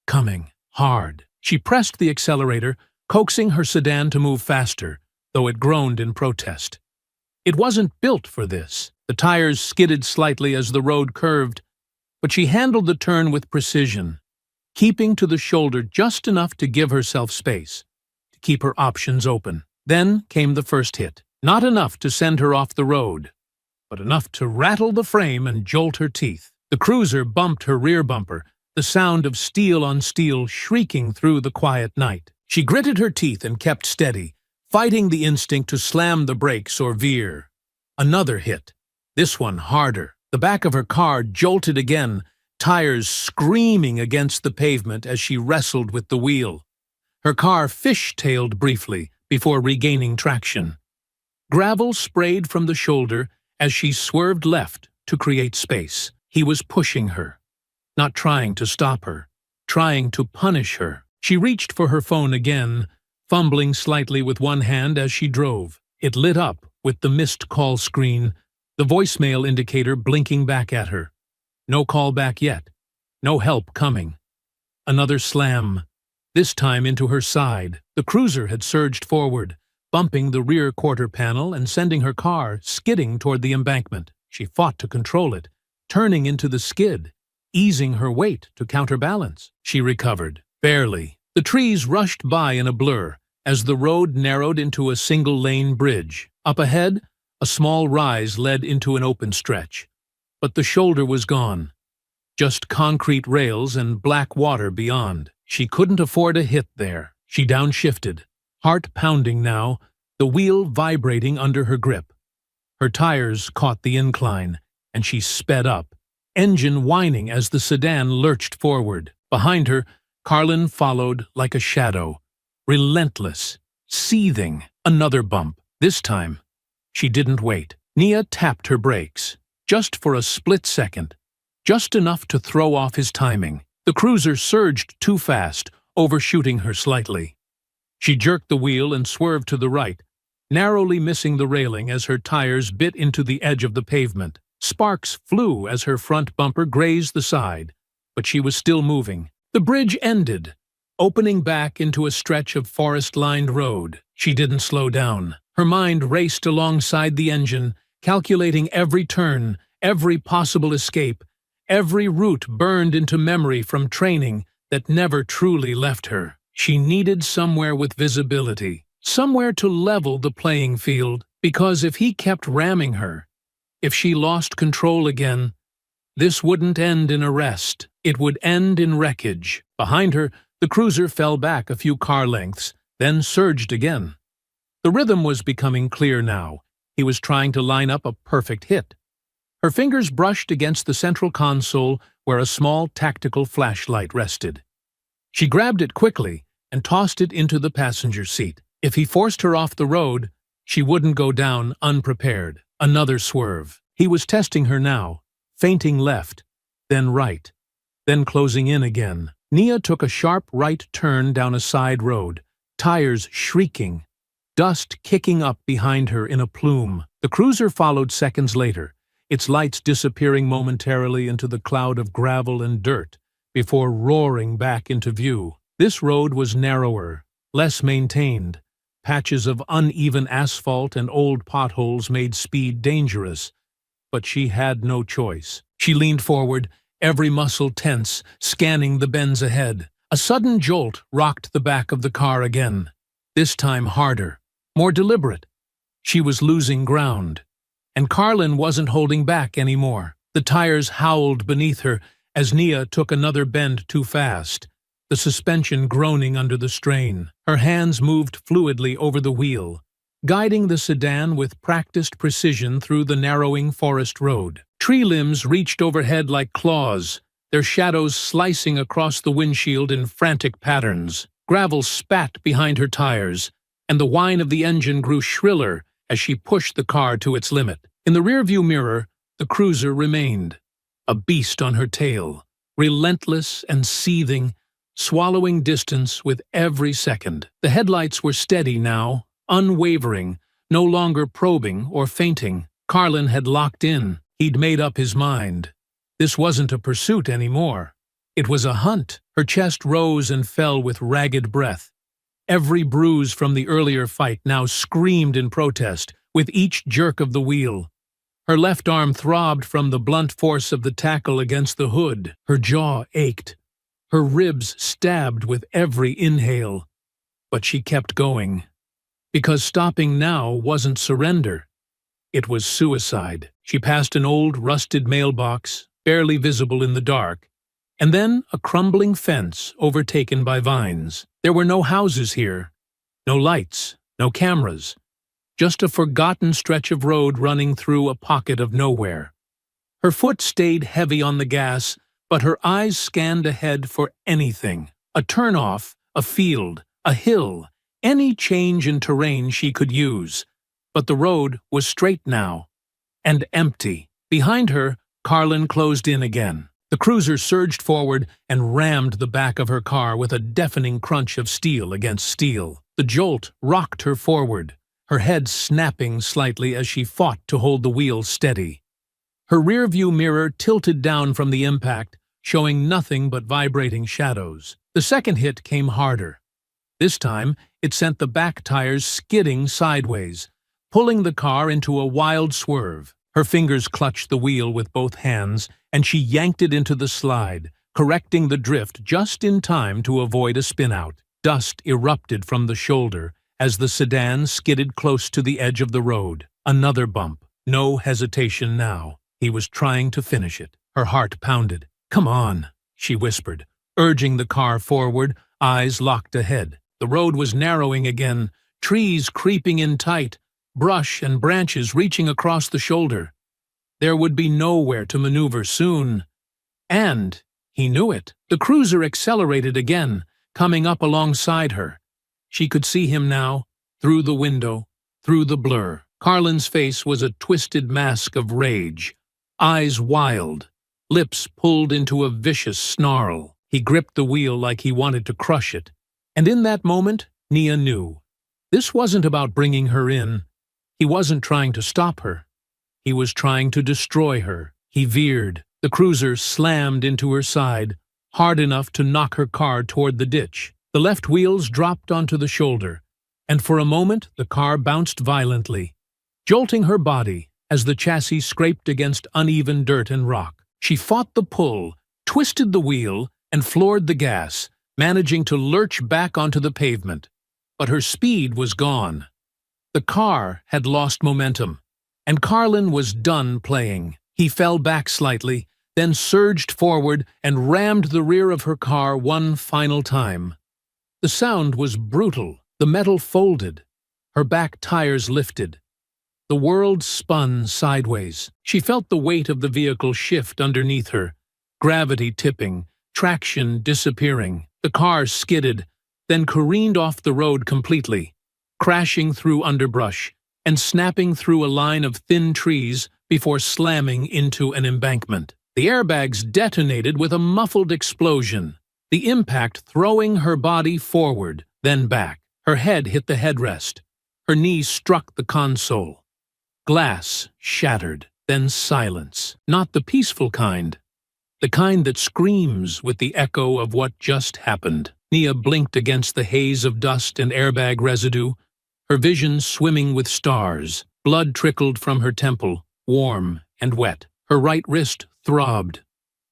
Speaker 1: coming, hard. She pressed the accelerator, coaxing her sedan to move faster, though it groaned in protest. It wasn't built for this. The tires skidded slightly as the road curved, but she handled the turn with precision, keeping to the shoulder just enough to give herself space, to keep her options open. Then came the first hit. Not enough to send her off the road, but enough to rattle the frame and jolt her teeth. The cruiser bumped her rear bumper, the sound of steel on steel shrieking through the quiet night. She gritted her teeth and kept steady, fighting the instinct to slam the brakes or veer. Another hit. This one harder. The back of her car jolted again, tires screaming against the pavement as she wrestled with the wheel. Her car fish-tailed briefly before regaining traction. Gravel sprayed from the shoulder as she swerved left to create space. He was pushing her, not trying to stop her, trying to punish her. She reached for her phone again, fumbling slightly with one hand as she drove. It lit up with the missed call screen, the voicemail indicator blinking back at her. No call back yet. No help coming. Another slam, this time into her side. The cruiser had surged forward, bumping the rear quarter panel and sending her car skidding toward the embankment. She fought to control it, turning into the skid, easing her weight to counterbalance. She recovered, barely. The trees rushed by in a blur as the road narrowed into a single-lane bridge. Up ahead, a small rise led into an open stretch. But the shoulder was gone. Just concrete rails and black water beyond. She couldn't afford a hit there. She downshifted, heart pounding now, the wheel vibrating under her grip. Her tires caught the incline, and she sped up, engine whining as the sedan lurched forward. Behind her, Carlin followed like a shadow, relentless, seething. Another bump. This time, she didn't wait. Nia tapped her brakes, just for a split second, just enough to throw off his timing. The cruiser surged too fast, overshooting her slightly. She jerked the wheel and swerved to the right, narrowly missing the railing as her tires bit into the edge of the pavement. Sparks flew as her front bumper grazed the side, but she was still moving. The bridge ended, opening back into a stretch of forest-lined road. She didn't slow down. Her mind raced alongside the engine, calculating every turn, every possible escape, every route burned into memory from training that never truly left her. She needed somewhere with visibility, somewhere to level the playing field, because if he kept ramming her, if she lost control again, this wouldn't end in arrest. It would end in wreckage. Behind her, the cruiser fell back a few car lengths, then surged again. The rhythm was becoming clear now. He was trying to line up a perfect hit. Her fingers brushed against the central console where a small tactical flashlight rested. She grabbed it quickly and tossed it into the passenger seat. If he forced her off the road, she wouldn't go down unprepared. Another swerve. He was testing her now, feinting left, then right, then closing in again. Nia took a sharp right turn down a side road, tires shrieking, dust kicking up behind her in a plume. The cruiser followed seconds later, its lights disappearing momentarily into the cloud of gravel and dirt before roaring back into view. This road was narrower, less maintained. Patches of uneven asphalt and old potholes made speed dangerous, but she had no choice. She leaned forward, every muscle tense, scanning the bends ahead. A sudden jolt rocked the back of the car again, this time harder, more deliberate. She was losing ground, and Carlin wasn't holding back anymore. The tires howled beneath her as Nia took another bend too fast, the suspension groaning under the strain. Her hands moved fluidly over the wheel, guiding the sedan with practiced precision through the narrowing forest road. Tree limbs reached overhead like claws, their shadows slicing across the windshield in frantic patterns. Gravel spat behind her tires, and the whine of the engine grew shriller as she pushed the car to its limit. In the rearview mirror, the cruiser remained, a beast on her tail, relentless and seething, swallowing distance with every second. The headlights were steady now, unwavering, no longer probing or feinting. Carlin had locked in. He'd made up his mind. This wasn't a pursuit anymore. It was a hunt. Her chest rose and fell with ragged breath. Every bruise from the earlier fight now screamed in protest with each jerk of the wheel. Her left arm throbbed from the blunt force of the tackle against the hood. Her jaw ached. Her ribs stabbed with every inhale. But she kept going. Because stopping now wasn't surrender. It was suicide. She passed an old, rusted mailbox, barely visible in the dark, and then a crumbling fence overtaken by vines. There were no houses here, no lights, no cameras, just a forgotten stretch of road running through a pocket of nowhere. Her foot stayed heavy on the gas, but her eyes scanned ahead for anything. A turnoff, a field, a hill, any change in terrain she could use. But the road was straight now, and empty. Behind her, Carlin closed in again. The cruiser surged forward and rammed the back of her car with a deafening crunch of steel against steel. The jolt rocked her forward, her head snapping slightly as she fought to hold the wheel steady. Her rearview mirror tilted down from the impact, showing nothing but vibrating shadows. The second hit came harder. This time, it sent the back tires skidding sideways, pulling the car into a wild swerve. Her fingers clutched the wheel with both hands, and she yanked it into the slide, correcting the drift just in time to avoid a spin-out. Dust erupted from the shoulder as the sedan skidded close to the edge of the road. Another bump. No hesitation now. He was trying to finish it. Her heart pounded. "Come on," she whispered, urging the car forward, eyes locked ahead. The road was narrowing again, trees creeping in tight, brush and branches reaching across the shoulder. There would be nowhere to maneuver soon. And he knew it. The cruiser accelerated again, coming up alongside her. She could see him now, through the window, through the blur. Carlin's face was a twisted mask of rage, eyes wild, lips pulled into a vicious snarl. He gripped the wheel like he wanted to crush it. And in that moment, Nia knew. This wasn't about bringing her in. He wasn't trying to stop her. He was trying to destroy her. He veered. The cruiser slammed into her side, hard enough to knock her car toward the ditch. The left wheels dropped onto the shoulder, and for a moment the car bounced violently, jolting her body as the chassis scraped against uneven dirt and rock. She fought the pull, twisted the wheel, and floored the gas, managing to lurch back onto the pavement. But her speed was gone. The car had lost momentum, and Carlin was done playing. He fell back slightly, then surged forward and rammed the rear of her car one final time. The sound was brutal. The metal folded. Her back tires lifted. The world spun sideways. She felt the weight of the vehicle shift underneath her, gravity tipping, traction disappearing. The car skidded, then careened off the road completely, crashing through underbrush and snapping through a line of thin trees before slamming into an embankment. The airbags detonated with a muffled explosion, the impact throwing her body forward, then back. Her head hit the headrest. Her knees struck the console. Glass shattered, then silence. Not the peaceful kind. The kind that screams with the echo of what just happened. Nia blinked against the haze of dust and airbag residue, her vision swimming with stars. Blood trickled from her temple, warm and wet. Her right wrist throbbed.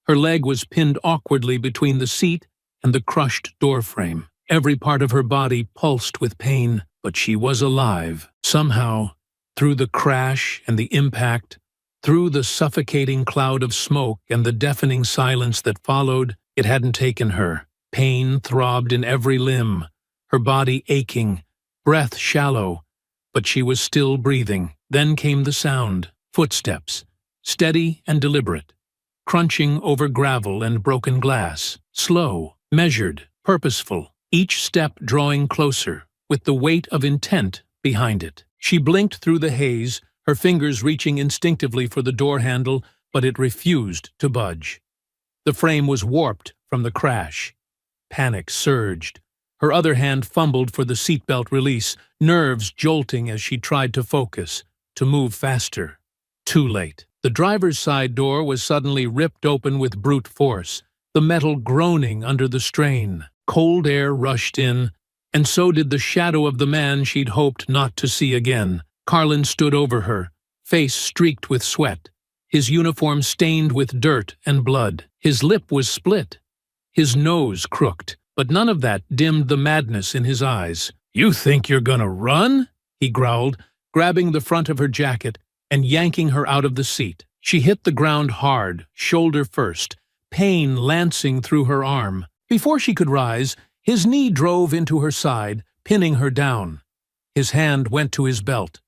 Speaker 1: Her leg was pinned awkwardly between the seat and the crushed doorframe. Every part of her body pulsed with pain, but she was alive. Somehow, through the crash and the impact, through the suffocating cloud of smoke and the deafening silence that followed, it hadn't taken her. Pain throbbed in every limb, her body aching, breath shallow, but she was still breathing. Then came the sound, footsteps, steady and deliberate, crunching over gravel and broken glass, slow, measured, purposeful, each step drawing closer, with the weight of intent behind it. She blinked through the haze, her fingers reaching instinctively for the door handle, but it refused to budge. The frame was warped from the crash. Panic surged. Her other hand fumbled for the seatbelt release, nerves jolting as she tried to focus, to move faster. Too late. The driver's side door was suddenly ripped open with brute force, the metal groaning under the strain. Cold air rushed in, and so did the shadow of the man she'd hoped not to see again. Carlin stood over her, face streaked with sweat, his uniform stained with dirt and blood. His lip was split, his nose crooked, but none of that dimmed the madness in his eyes. "You think you're gonna run?" he growled, grabbing the front of her jacket and yanking her out of the seat. She hit the ground hard, shoulder first, pain lancing through her arm. Before she could rise, his knee drove into her side, pinning her down. His hand went to his belt.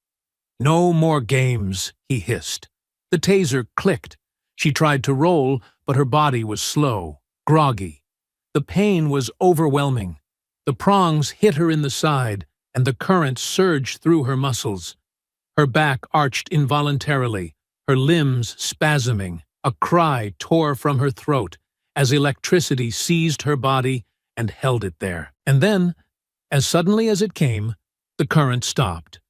Speaker 1: "No more games," he hissed. The taser clicked. She tried to roll, but her body was slow, groggy. The pain was overwhelming. The prongs hit her in the side, and the current surged through her muscles. Her back arched involuntarily, her limbs spasming. A cry tore from her throat as electricity seized her body and held it there. And then, as suddenly as it came, the current stopped.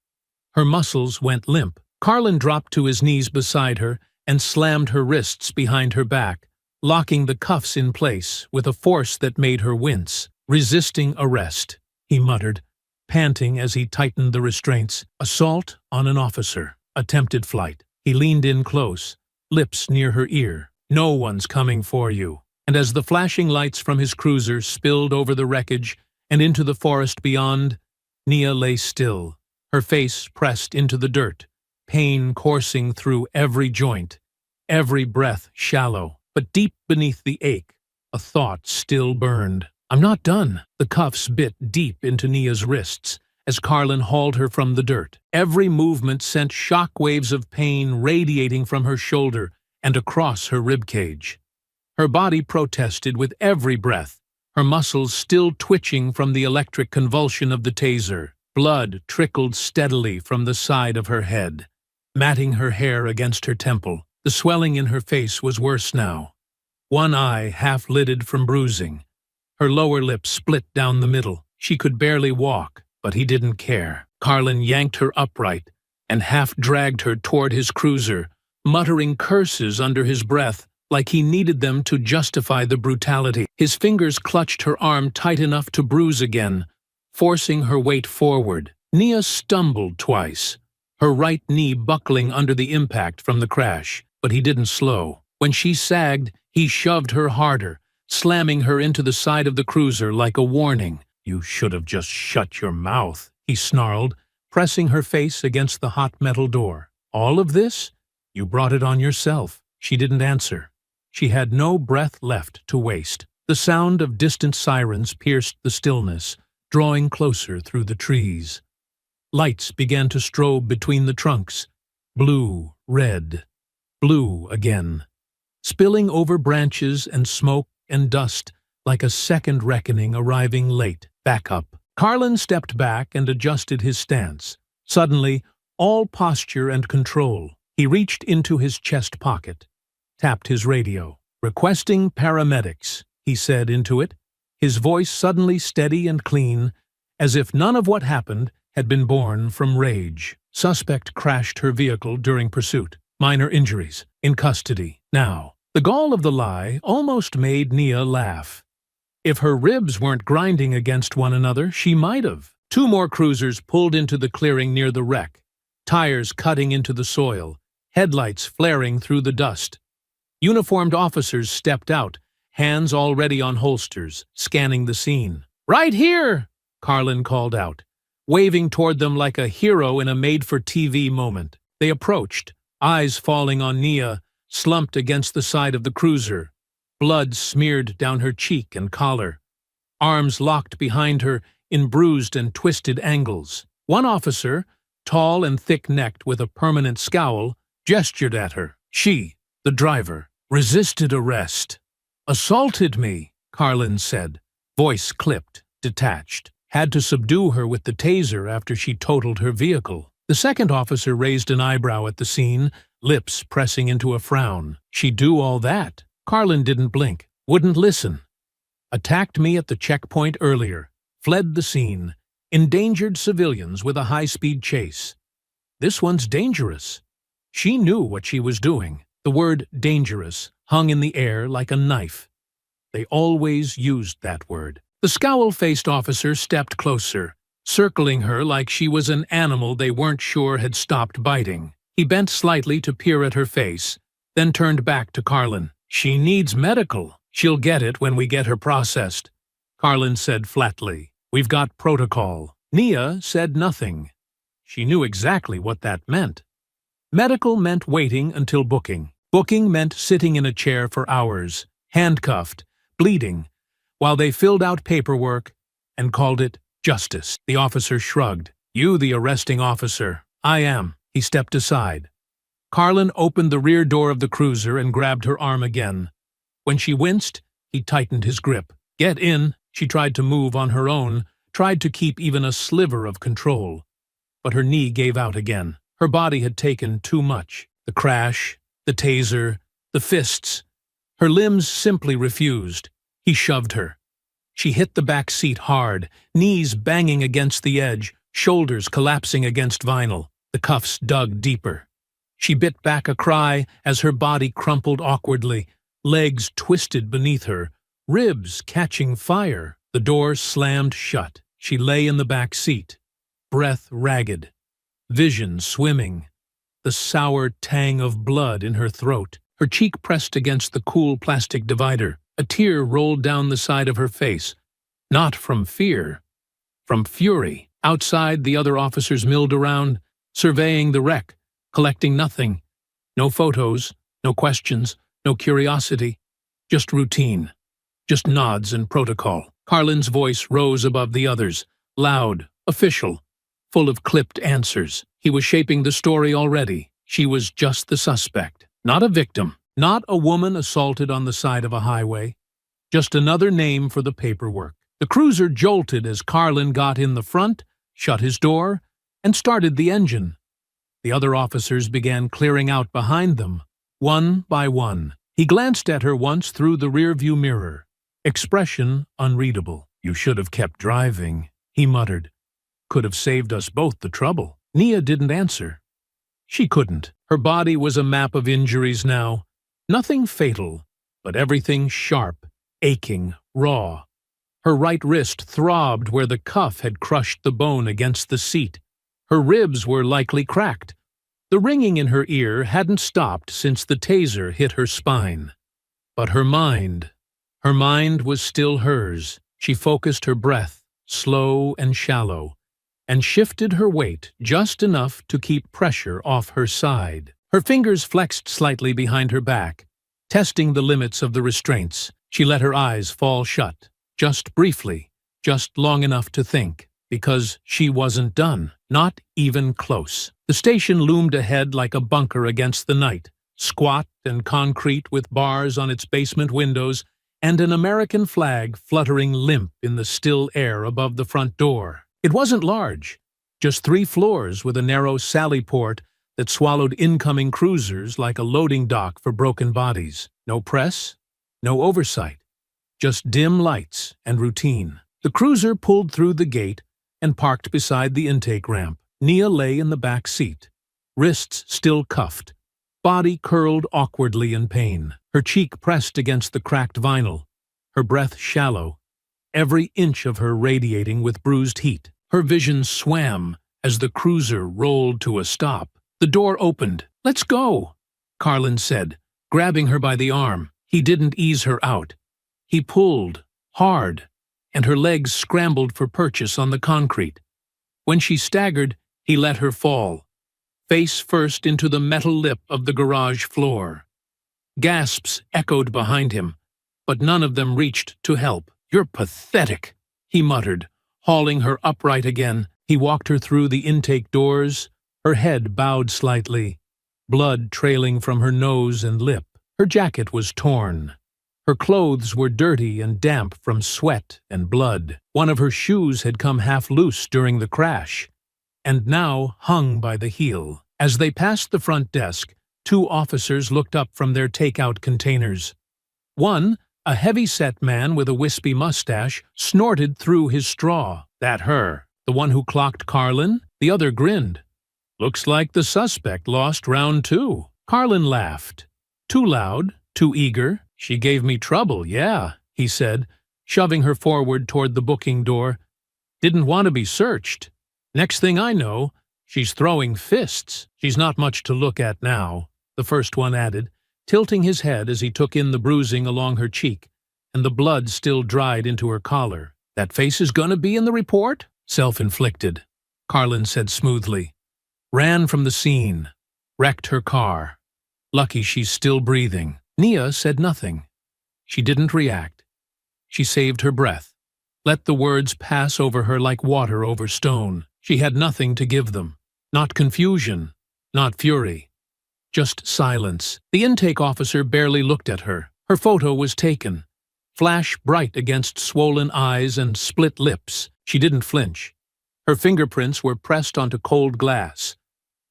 Speaker 1: Her muscles went limp. Carlin dropped to his knees beside her and slammed her wrists behind her back, locking the cuffs in place with a force that made her wince. "Resisting arrest," he muttered, panting as he tightened the restraints. "Assault on an officer. Attempted flight." He leaned in close, lips near her ear. "No one's coming for you." And as the flashing lights from his cruiser spilled over the wreckage and into the forest beyond, Nia lay still, her face pressed into the dirt, pain coursing through every joint, every breath shallow. But deep beneath the ache, a thought still burned. "I'm not done." The cuffs bit deep into Nia's wrists as Carlin hauled her from the dirt. Every movement sent shock waves of pain radiating from her shoulder and across her ribcage. Her body protested with every breath, her muscles still twitching from the electric convulsion of the taser. Blood trickled steadily from the side of her head, matting her hair against her temple. The swelling in her face was worse now, one eye half-lidded from bruising. Her lower lip split down the middle. She could barely walk, but he didn't care. Carlin yanked her upright and half-dragged her toward his cruiser, muttering curses under his breath like he needed them to justify the brutality. His fingers clutched her arm tight enough to bruise again, forcing her weight forward. Nia stumbled twice, her right knee buckling under the impact from the crash, but he didn't slow. When she sagged, he shoved her harder, slamming her into the side of the cruiser like a warning. "You should have just shut your mouth," he snarled, pressing her face against the hot metal door. "All of this? You brought it on yourself." She didn't answer. She had no breath left to waste. The sound of distant sirens pierced the stillness, drawing closer through the trees. Lights began to strobe between the trunks. Blue, red, blue again, spilling over branches and smoke and dust like a second reckoning arriving late. Back up. Carlin stepped back and adjusted his stance. Suddenly, all posture and control. He reached into his chest pocket, tapped his radio. "Requesting paramedics," he said into it, his voice suddenly steady and clean, as if none of what happened had been born from rage. "Suspect crashed her vehicle during pursuit. Minor injuries. In custody. Now." The gall of the lie almost made Nia laugh. If her ribs weren't grinding against one another, she might have. Two more cruisers pulled into the clearing near the wreck, tires cutting into the soil, headlights flaring through the dust. Uniformed officers stepped out, hands already on holsters, scanning the scene. "Right here!" Carlin called out, waving toward them like a hero in a made-for-TV moment. They approached, eyes falling on Nia, slumped against the side of the cruiser. Blood smeared down her cheek and collar. Arms locked behind her in bruised and twisted angles. One officer, tall and thick-necked with a permanent scowl, gestured at her. She, the driver, resisted arrest. "Assaulted me," Carlin said, voice clipped, detached. "Had to subdue her with the taser after she totaled her vehicle." The second officer raised an eyebrow at the scene, lips pressing into a frown. "She'd do all that?" Carlin didn't blink, wouldn't listen. "Attacked me at the checkpoint earlier, fled the scene, endangered civilians with a high-speed chase. This one's dangerous." She knew what she was doing. The word dangerous hung in the air like a knife. They always used that word. The scowl-faced officer stepped closer, circling her like she was an animal they weren't sure had stopped biting. He bent slightly to peer at her face, then turned back to Carlin. "She needs medical. She'll get it when we get her processed," Carlin said flatly. "We've got protocol." Nia said nothing. She knew exactly what that meant. Medical meant waiting until booking. Booking meant sitting in a chair for hours, handcuffed, bleeding, while they filled out paperwork and called it justice. The officer shrugged. "You the arresting officer." "I am," He stepped aside. Carlin opened the rear door of the cruiser and grabbed her arm again. When she winced, he tightened his grip. "Get in." She tried to move on her own, tried to keep even a sliver of control. But her knee gave out again. Her body had taken too much. The crash, the taser, the fists. Her limbs simply refused. He shoved her. She hit the back seat hard, knees banging against the edge, shoulders collapsing against vinyl. The cuffs dug deeper. She bit back a cry as her body crumpled awkwardly, legs twisted beneath her, ribs catching fire. The door slammed shut. She lay in the back seat, breath ragged, vision swimming, the sour tang of blood in her throat. Her cheek pressed against the cool plastic divider. A tear rolled down the side of her face. Not from fear, from fury. Outside, the other officers milled around, surveying the wreck, collecting nothing. No photos, no questions, no curiosity. Just routine. Just nods and protocol. Carlin's voice rose above the others, loud, official, full of clipped answers. He was shaping the story already. She was just the suspect, not a victim, not a woman assaulted on the side of a highway. Just another name for the paperwork. The cruiser jolted as Carlin got in the front, shut his door, and started the engine. The other officers began clearing out behind them, one by one. He glanced at her once through the rearview mirror. Expression unreadable. "You should have kept driving," he muttered. "Could have saved us both the trouble." Nia didn't answer. She couldn't. Her body was a map of injuries now. Nothing fatal, but everything sharp, aching, raw. Her right wrist throbbed where the cuff had crushed the bone against the seat. Her ribs were likely cracked. The ringing in her ear hadn't stopped since the taser hit her spine. But her mind was still hers. She focused her breath, slow and shallow, and shifted her weight just enough to keep pressure off her side. Her fingers flexed slightly behind her back, testing the limits of the restraints. She let her eyes fall shut, just briefly, just long enough to think, because she wasn't done, not even close. The station loomed ahead like a bunker against the night, squat and concrete with bars on its basement windows and an American flag fluttering limp in the still air above the front door. It wasn't large, just 3 floors with a narrow sally port that swallowed incoming cruisers like a loading dock for broken bodies. No press, no oversight, just dim lights and routine. The cruiser pulled through the gate and parked beside the intake ramp. Nia lay in the back seat, wrists still cuffed, body curled awkwardly in pain, her cheek pressed against the cracked vinyl, her breath shallow, every inch of her radiating with bruised heat. Her vision swam as the cruiser rolled to a stop. The door opened. "Let's go," Carlin said, grabbing her by the arm. He didn't ease her out. He pulled, hard, and her legs scrambled for purchase on the concrete. When she staggered, he let her fall, face first into the metal lip of the garage floor. Gasps echoed behind him, but none of them reached to help. "You're pathetic," he muttered, hauling her upright again. He walked her through the intake doors, her head bowed slightly, blood trailing from her nose and lip. Her jacket was torn. Her clothes were dirty and damp from sweat and blood. One of her shoes had come half loose during the crash, and now hung by the heel. As they passed the front desk, 2 officers looked up from their takeout containers. One, a heavy-set man with a wispy mustache, snorted through his straw. "That her? The one who clocked Carlin?" The other grinned. "Looks like the suspect lost round 2. Carlin laughed. Too loud, too eager. "She gave me trouble, yeah," he said, shoving her forward toward the booking door. "Didn't want to be searched. Next thing I know, she's throwing fists. She's not much to look at now," the first one added, tilting his head as he took in the bruising along her cheek, and the blood still dried into her collar. "That face is gonna be in the report?" "Self-inflicted," Carlin said smoothly. "Ran from the scene. Wrecked her car. Lucky she's still breathing." Nia said nothing. She didn't react. She saved her breath, let the words pass over her like water over stone. She had nothing to give them. Not confusion, Not fury, just silence. The intake officer barely looked at her. Her photo was taken. Flash bright against swollen eyes and split lips. She didn't flinch. Her fingerprints were pressed onto cold glass,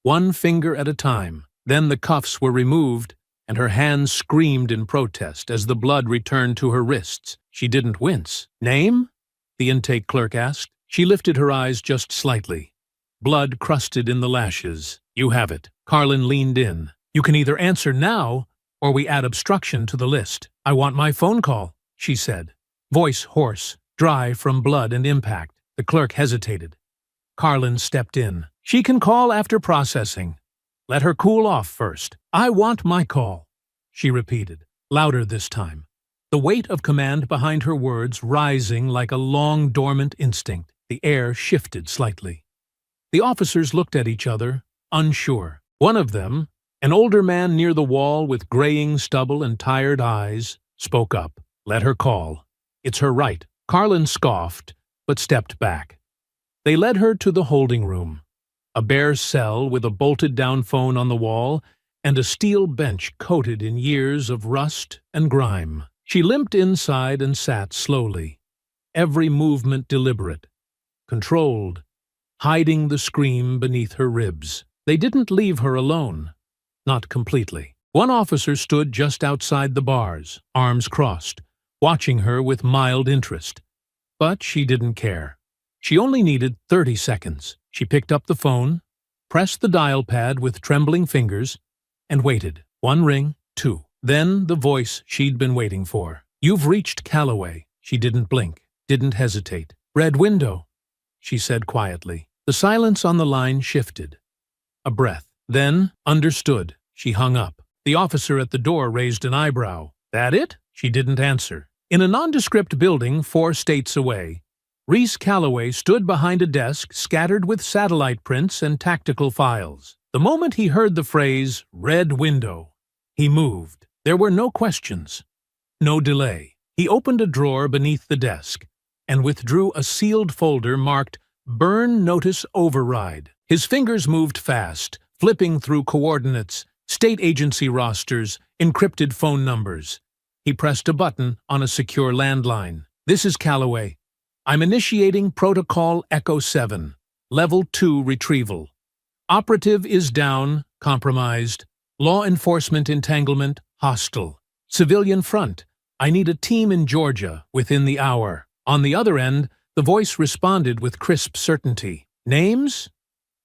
Speaker 1: one finger at a time. Then the cuffs were removed, and her hands screamed in protest as the blood returned to her wrists. She didn't wince. "Name?" the intake clerk asked. She lifted her eyes just slightly. Blood crusted in the lashes. "You have it." Carlin leaned in. "You can either answer now, or we add obstruction to the list." "I want my phone call," she said. Voice hoarse, dry from blood and impact. The clerk hesitated. Carlin stepped in. "She can call after processing. Let her cool off first." "I want my call," she repeated, louder this time. The weight of command behind her words rising like a long dormant instinct. The air shifted slightly. The officers looked at each other, unsure. One of them, an older man near the wall with graying stubble and tired eyes, spoke up. "Let her call. It's her right." Carlin scoffed, but stepped back. They led her to the holding room, a bare cell with a bolted-down phone on the wall and a steel bench coated in years of rust and grime. She limped inside and sat slowly, every movement deliberate, controlled, hiding the scream beneath her ribs. They didn't leave her alone. Not completely. One officer stood just outside the bars, arms crossed, watching her with mild interest. But she didn't care. She only needed 30 seconds. She picked up the phone, pressed the dial pad with trembling fingers, and waited. One ring, two. Then the voice she'd been waiting for. "You've reached Calloway." She didn't blink, didn't hesitate. "Red window," she said quietly. The silence on the line shifted. A breath. Then, understood. She hung up. The officer at the door raised an eyebrow. "That it?" She didn't answer. In a nondescript building 4 states away, Reese Calloway stood behind a desk scattered with satellite prints and tactical files. The moment he heard the phrase, "Red window," he moved. There were no questions, no delay. He opened a drawer beneath the desk and withdrew a sealed folder marked "Burn Notice Override." His fingers moved fast, flipping through coordinates, state agency rosters, encrypted phone numbers. He pressed a button on a secure landline. "This is Calloway. I'm initiating Protocol Echo 7, Level 2 retrieval. Operative is down, compromised. Law enforcement entanglement, hostile. Civilian front, I need a team in Georgia within the hour." On the other end, the voice responded with crisp certainty. "Names?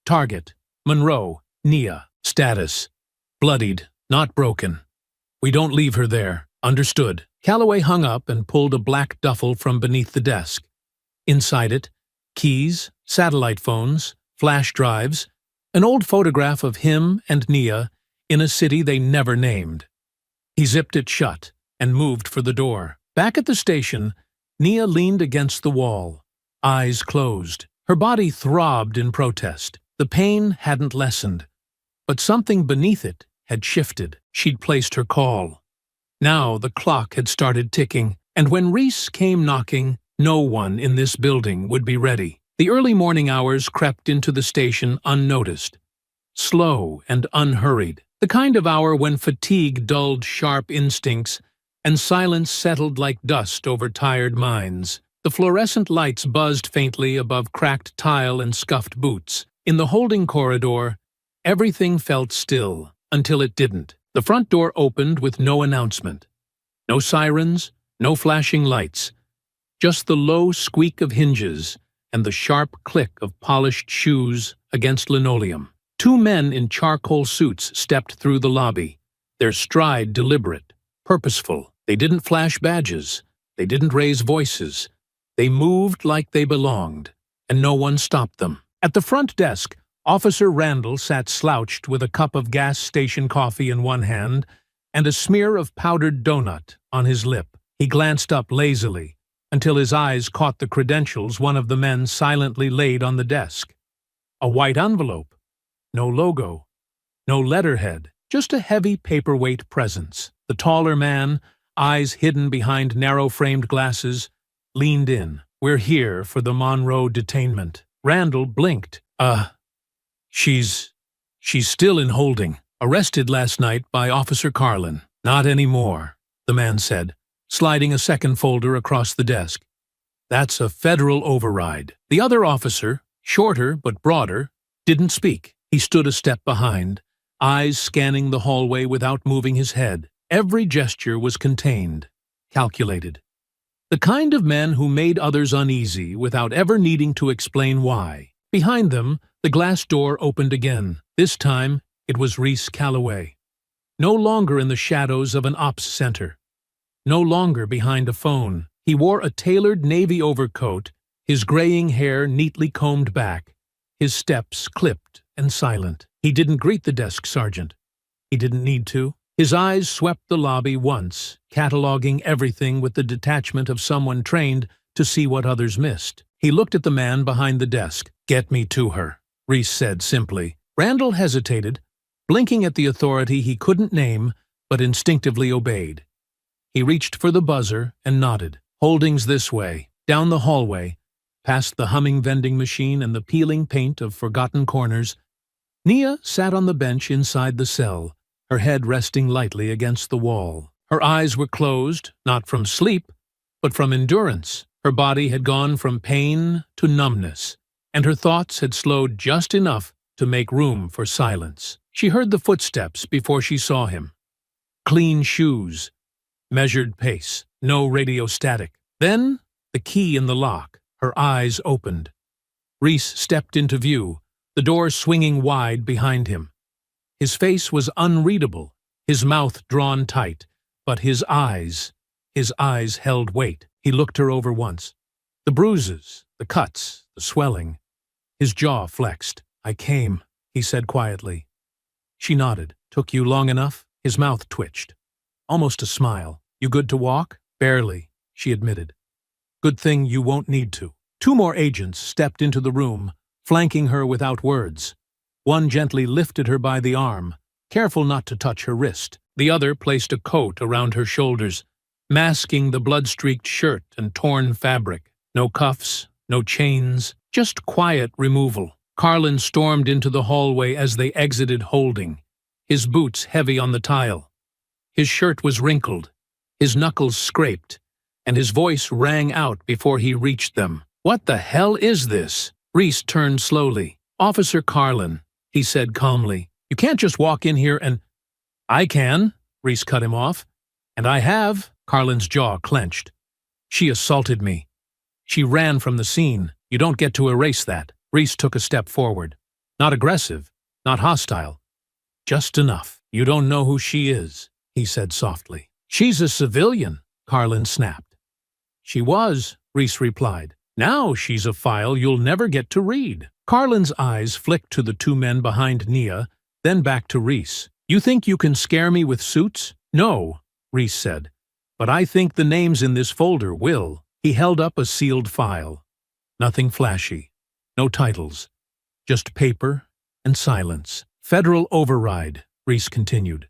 Speaker 1: Target, Monroe, Nia. Status, bloodied, not broken. We don't leave her there." "Understood." Calloway hung up and pulled a black duffel from beneath the desk. Inside it, keys, satellite phones, flash drives, an old photograph of him and Nia in a city they never named. He zipped it shut and moved for the door. Back at the station, Nia leaned against the wall, eyes closed. Her body throbbed in protest. The pain hadn't lessened, but something beneath it had shifted. She'd placed her call. Now the clock had started ticking, and when Reese came knocking, no one in this building would be ready. The early morning hours crept into the station unnoticed, slow and unhurried, the kind of hour when fatigue dulled sharp instincts and silence settled like dust over tired minds. The fluorescent lights buzzed faintly above cracked tile and scuffed boots. In the holding corridor, everything felt still, until it didn't. The front door opened with no announcement. No sirens, no flashing lights. Just the low squeak of hinges and the sharp click of polished shoes against linoleum. 2 men in charcoal suits stepped through the lobby, their stride deliberate, purposeful. They didn't flash badges. They didn't raise voices. They moved like they belonged, and no one stopped them. At the front desk, Officer Randall sat slouched with a cup of gas station coffee in one hand and a smear of powdered donut on his lip. He glanced up lazily until his eyes caught the credentials one of the men silently laid on the desk. A white envelope. No logo. No letterhead. Just a heavy paperweight presence. The taller man, eyes hidden behind narrow-framed glasses, leaned in. "We're here for the Monroe detainment." Randall blinked. She's She's still in holding. Arrested last night by Officer Carlin. Not anymore, the man said, sliding a second folder across the desk. That's a federal override. The other officer, shorter but broader, didn't speak. He stood a step behind, eyes scanning the hallway without moving his head. Every gesture was contained, calculated. The kind of men who made others uneasy without ever needing to explain why. Behind them, the glass door opened again. This time, it was Reese Calloway. No longer in the shadows of an ops center. No longer behind a phone. He wore a tailored navy overcoat, his graying hair neatly combed back, his steps clipped and silent. He didn't greet the desk sergeant. He didn't need to. His eyes swept the lobby once, cataloging everything with the detachment of someone trained to see what others missed. He looked at the man behind the desk. "Get me to her," Reese said simply. Randall hesitated, blinking at the authority he couldn't name but instinctively obeyed. He reached for the buzzer and nodded. "Holdings this way." Down the hallway, past the humming vending machine and the peeling paint of forgotten corners, Nia sat on the bench inside the cell, her head resting lightly against the wall. Her eyes were closed, not from sleep, but from endurance. Her body had gone from pain to numbness, and her thoughts had slowed just enough to make room for silence. She heard the footsteps before she saw him. Clean shoes, measured pace, no radio static. Then, the key in the lock. Her eyes opened. Reese stepped into view, the door swinging wide behind him. His face was unreadable, his mouth drawn tight, but his eyes held weight. He looked her over once. The bruises, the cuts, the swelling. His jaw flexed. "I came," he said quietly. She nodded. "Took you long enough?" His mouth twitched. Almost a smile. "You good to walk?" "Barely," she admitted. "Good thing you won't need to." 2 more agents stepped into the room, flanking her without words. One gently lifted her by the arm, careful not to touch her wrist. The other placed a coat around her shoulders, masking the blood-streaked shirt and torn fabric. No cuffs, no chains, just quiet removal. Carlin stormed into the hallway as they exited holding, his boots heavy on the tile. His shirt was wrinkled, his knuckles scraped, and his voice rang out before he reached them. "What the hell is this?" Reese turned slowly. "Officer Carlin," he said calmly. "You can't just walk in here and—" "I can," Reese cut him off. "And I have." Carlin's jaw clenched. "She assaulted me. She ran from the scene. You don't get to erase that." Reese took a step forward. Not aggressive, not hostile. "Just enough. You don't know who she is," he said softly. "She's a civilian," Carlin snapped. "She was," Reese replied. "Now she's a file you'll never get to read." Carlin's eyes flicked to the 2 men behind Nia, then back to Reese. "You think you can scare me with suits?" "No," Reese said. "But I think the names in this folder will." He held up a sealed file. Nothing flashy. No titles. Just paper and silence. "Federal override," Reese continued.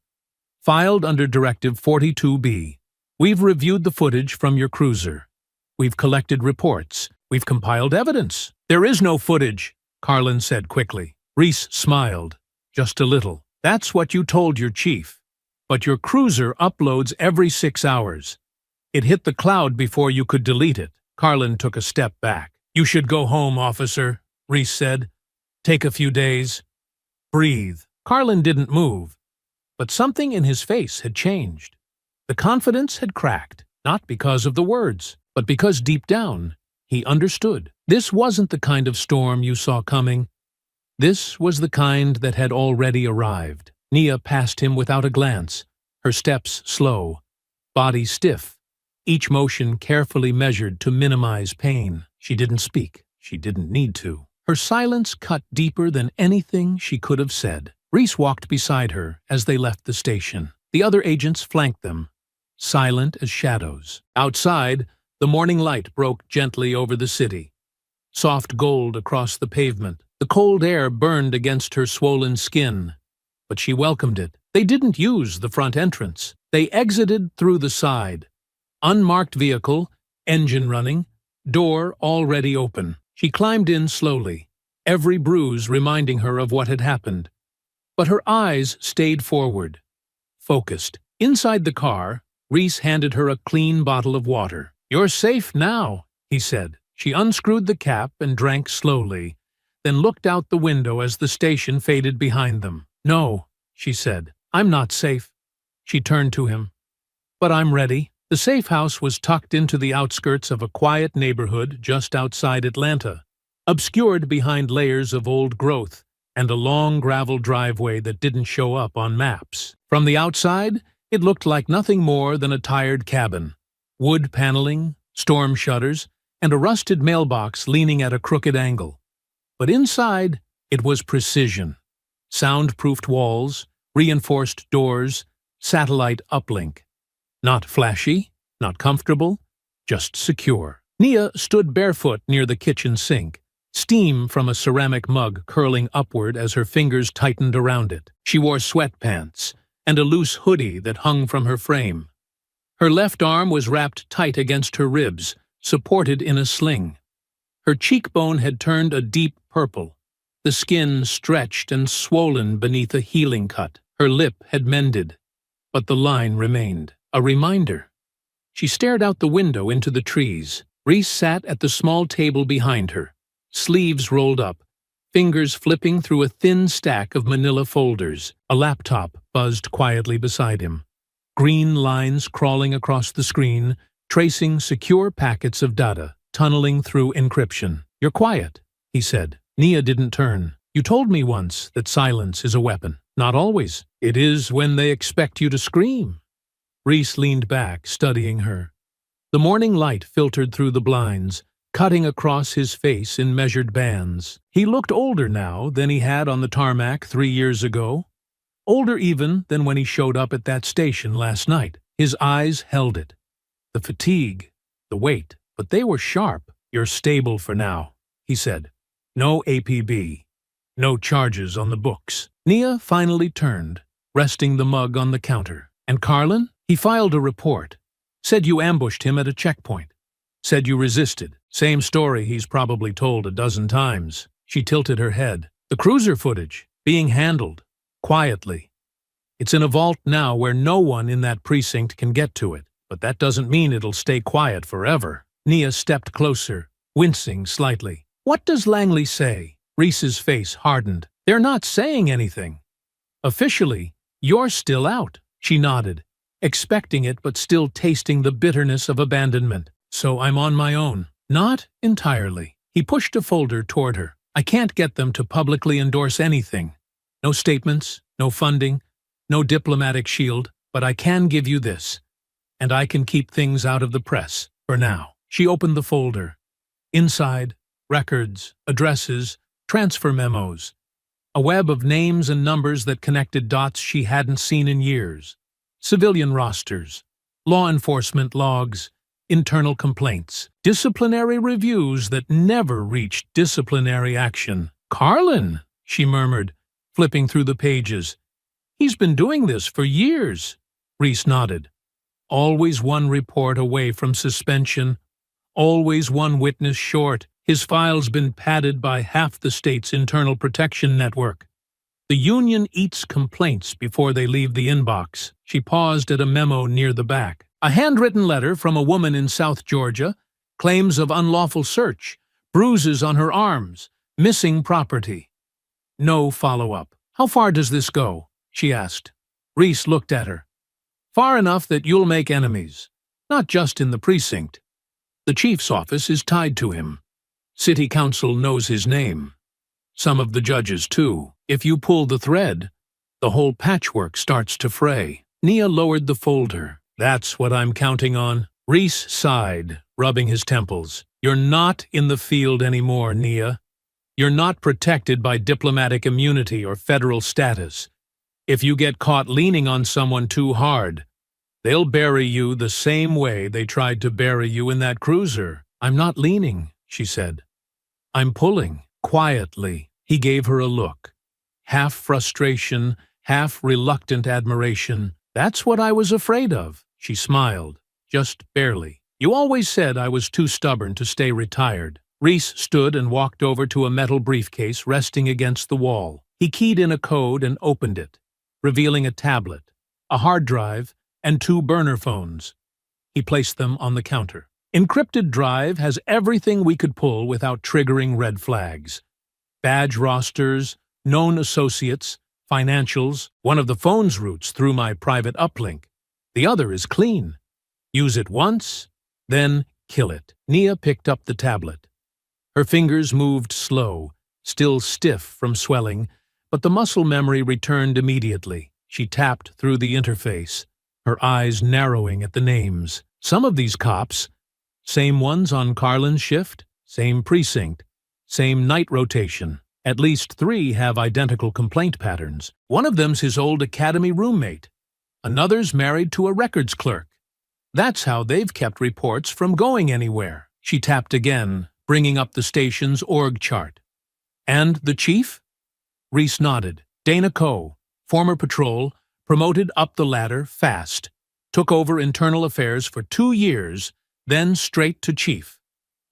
Speaker 1: "Filed under Directive 42B. We've reviewed the footage from your cruiser. We've collected reports. We've compiled evidence." "There is no footage," Carlin said quickly. Reese smiled. "Just a little. That's what you told your chief. But your cruiser uploads every 6 hours. It hit the cloud before you could delete it." Carlin took a step back. "You should go home, officer," Reese said. "Take a few days. Breathe." Carlin didn't move, but something in his face had changed. The confidence had cracked, not because of the words, but because deep down, he understood. This wasn't the kind of storm you saw coming. This was the kind that had already arrived. Nia passed him without a glance, her steps slow, body stiff, each motion carefully measured to minimize pain. She didn't speak. She didn't need to. Her silence cut deeper than anything she could have said. Reese walked beside her as they left the station. The other agents flanked them, silent as shadows. Outside, the morning light broke gently over the city. Soft gold across the pavement. The cold air burned against her swollen skin, but she welcomed it. They didn't use the front entrance. They exited through the side. Unmarked vehicle, engine running, door already open. She climbed in slowly, every bruise reminding her of what had happened. but her eyes stayed forward, focused. Inside the car, Reese handed her a clean bottle of water. "You're safe now," he said. She unscrewed the cap and drank slowly, then looked out the window as the station faded behind them. "No," she said, "I'm not safe." She turned to him. "But I'm ready." The safe house was tucked into the outskirts of a quiet neighborhood just outside Atlanta, obscured behind layers of old growth and a long gravel driveway that didn't show up on maps. From the outside, it looked like nothing more than a tired cabin. Wood paneling, storm shutters, and a rusted mailbox leaning at a crooked angle. But inside, it was precision. Soundproofed walls, reinforced doors, satellite uplink. Not flashy, not comfortable, just secure. Nia stood barefoot near the kitchen sink, steam from a ceramic mug curling upward as her fingers tightened around it. She wore sweatpants and a loose hoodie that hung from her frame. Her left arm was wrapped tight against her ribs, supported in a sling. Her cheekbone had turned a deep purple, the skin stretched and swollen beneath a healing cut. Her lip had mended, but the line remained. A reminder. She stared out the window into the trees. Reese sat at the small table behind her, sleeves rolled up, fingers flipping through a thin stack of manila folders. A laptop buzzed quietly beside him. Green lines crawling across the screen, tracing secure packets of data, tunneling through encryption. "You're quiet," he said. Nia didn't turn. "You told me once that silence is a weapon." "Not always. It is when they expect you to scream." Reese leaned back, studying her. The morning light filtered through the blinds, cutting across his face in measured bands. He looked older now than he had on the tarmac 3 years ago. Older even than when he showed up at that station last night. His eyes held it. The fatigue, the weight, but they were sharp. "You're stable for now," he said. "No APB. No charges on the books." Nia finally turned, resting the mug on the counter. "And Carlin?" "He filed a report. Said you ambushed him at a checkpoint. Said you resisted. Same story he's probably told a dozen times." She tilted her head. "The cruiser footage, being handled. Quietly. It's in a vault now where no one in that precinct can get to it. But that doesn't mean it'll stay quiet forever." Nia stepped closer, wincing slightly. "What does Langley say?" Reese's face hardened. "They're not saying anything. Officially, you're still out." She nodded, expecting it but still tasting the bitterness of abandonment. "So I'm on my own." "Not entirely." He pushed a folder toward her. "I can't get them to publicly endorse anything. No statements, no funding, no diplomatic shield, but I can give you this. And I can keep things out of the press, for now." She opened the folder. Inside, records, addresses, transfer memos. A web of names and numbers that connected dots she hadn't seen in years. Civilian rosters, law enforcement logs, internal complaints, disciplinary reviews that never reached disciplinary action. "Carlin," she murmured, flipping through the pages. "He's been doing this for years." Reese nodded. "Always one report away from suspension. Always one witness short. His file's been padded by half the state's internal protection network. The union eats complaints before they leave the inbox." She paused at a memo near the back. "A handwritten letter from a woman in South Georgia, claims of unlawful search, bruises on her arms, missing property." No follow-up. "How far does this go?" she asked. Reese looked at her. "Far enough that you'll make enemies. Not just in the precinct. The chief's office is tied to him. City council knows his name. Some of the judges, too. If you pull the thread, the whole patchwork starts to fray." Nia lowered the folder. "That's what I'm counting on." Reese sighed, rubbing his temples. "You're not in the field anymore, Nia. You're not protected by diplomatic immunity or federal status. If you get caught leaning on someone too hard, they'll bury you the same way they tried to bury you in that cruiser." "I'm not leaning," she said. "I'm pulling." Quietly, he gave her a look. Half frustration, half reluctant admiration. "That's what I was afraid of." She smiled, just barely. "You always said I was too stubborn to stay retired." Reese stood and walked over to a metal briefcase resting against the wall. He keyed in a code and opened it, revealing a tablet, a hard drive, and 2 burner phones. He placed them on the counter. Encrypted drive has everything we could pull without triggering red flags. Badge rosters, known associates, financials. One of the phone's routes through my private uplink. The other is clean. Use it once, then kill it. Nia picked up the tablet. Her fingers moved slow, still stiff from swelling, but the muscle memory returned immediately. She tapped through the interface, her eyes narrowing at the names. Some of these cops, same ones on Carlin's shift, same precinct, same night rotation. At least 3 have identical complaint patterns. One of them's his old academy roommate. Another's married to a records clerk. That's how they've kept reports from going anywhere. She tapped again, bringing up the station's org chart. And the chief? Reese nodded. Dana Coe, former patrol, promoted up the ladder fast. Took over internal affairs for 2 years, then straight to chief.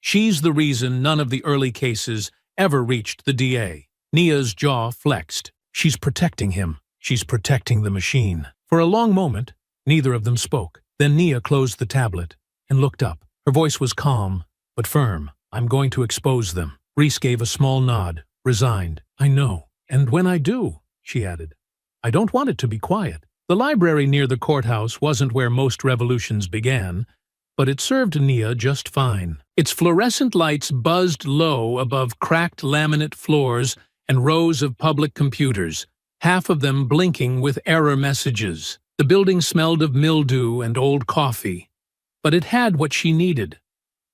Speaker 1: She's the reason none of the early cases ever reached the DA. Nia's jaw flexed. She's protecting him. She's protecting the machine. For a long moment, neither of them spoke. Then Nia closed the tablet and looked up. Her voice was calm, but firm. I'm going to expose them. Reese gave a small nod, resigned. I know. And when I do, she added, I don't want it to be quiet. The library near the courthouse wasn't where most revolutions began, but it served Nia just fine. Its fluorescent lights buzzed low above cracked laminate floors and rows of public computers, half of them blinking with error messages. The building smelled of mildew and old coffee, but it had what she needed.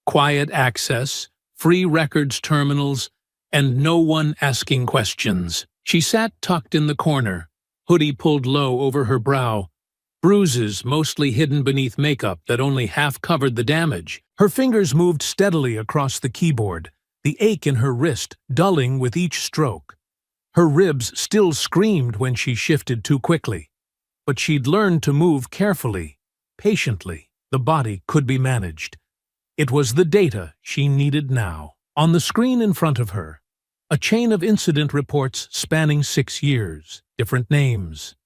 Speaker 1: Quiet access, free records terminals, and no one asking questions. She sat tucked in the corner, hoodie pulled low over her brow, bruises mostly hidden beneath makeup that only half covered the damage. Her fingers moved steadily across the keyboard, the ache in her wrist dulling with each stroke. Her ribs still screamed when she shifted too quickly. But she'd learned to move carefully, patiently. The body could be managed. It was the data she needed now. On the screen in front of her, a chain of incident reports spanning 6 years. Different names,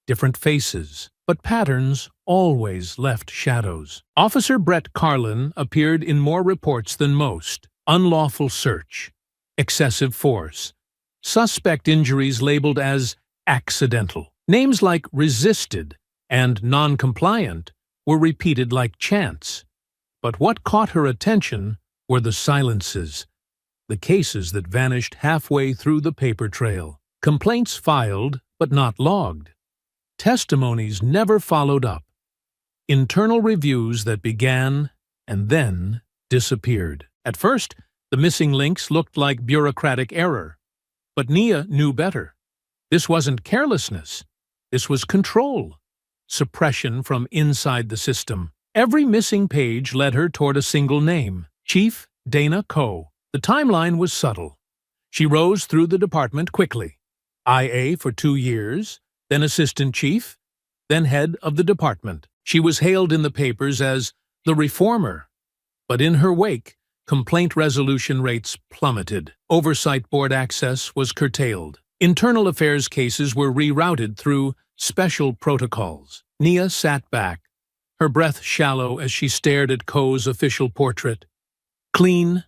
Speaker 1: different faces, but patterns always left shadows. Officer Brett Carlin appeared in more reports than most. Unlawful search, excessive force, suspect injuries labeled as accidental. Names like resisted and non-compliant were repeated like chants. But what caught her attention were the silences, the cases that vanished halfway through the paper trail. Complaints filed, but not logged. Testimonies never followed up. Internal reviews that began and then disappeared. At first, the missing links looked like bureaucratic error. But Nia knew better. This wasn't carelessness. This was control. Suppression from inside the system. Every missing page led her toward a single name, Chief Dana Coe. The timeline was subtle. She rose through the department quickly. IA for 2 years, then assistant chief, then head of the department. She was hailed in the papers as the reformer. But in her wake, complaint resolution rates plummeted. Oversight board access was curtailed. Internal affairs cases were rerouted through special protocols. Nia sat back, her breath shallow as she stared at Coe's official portrait. Clean,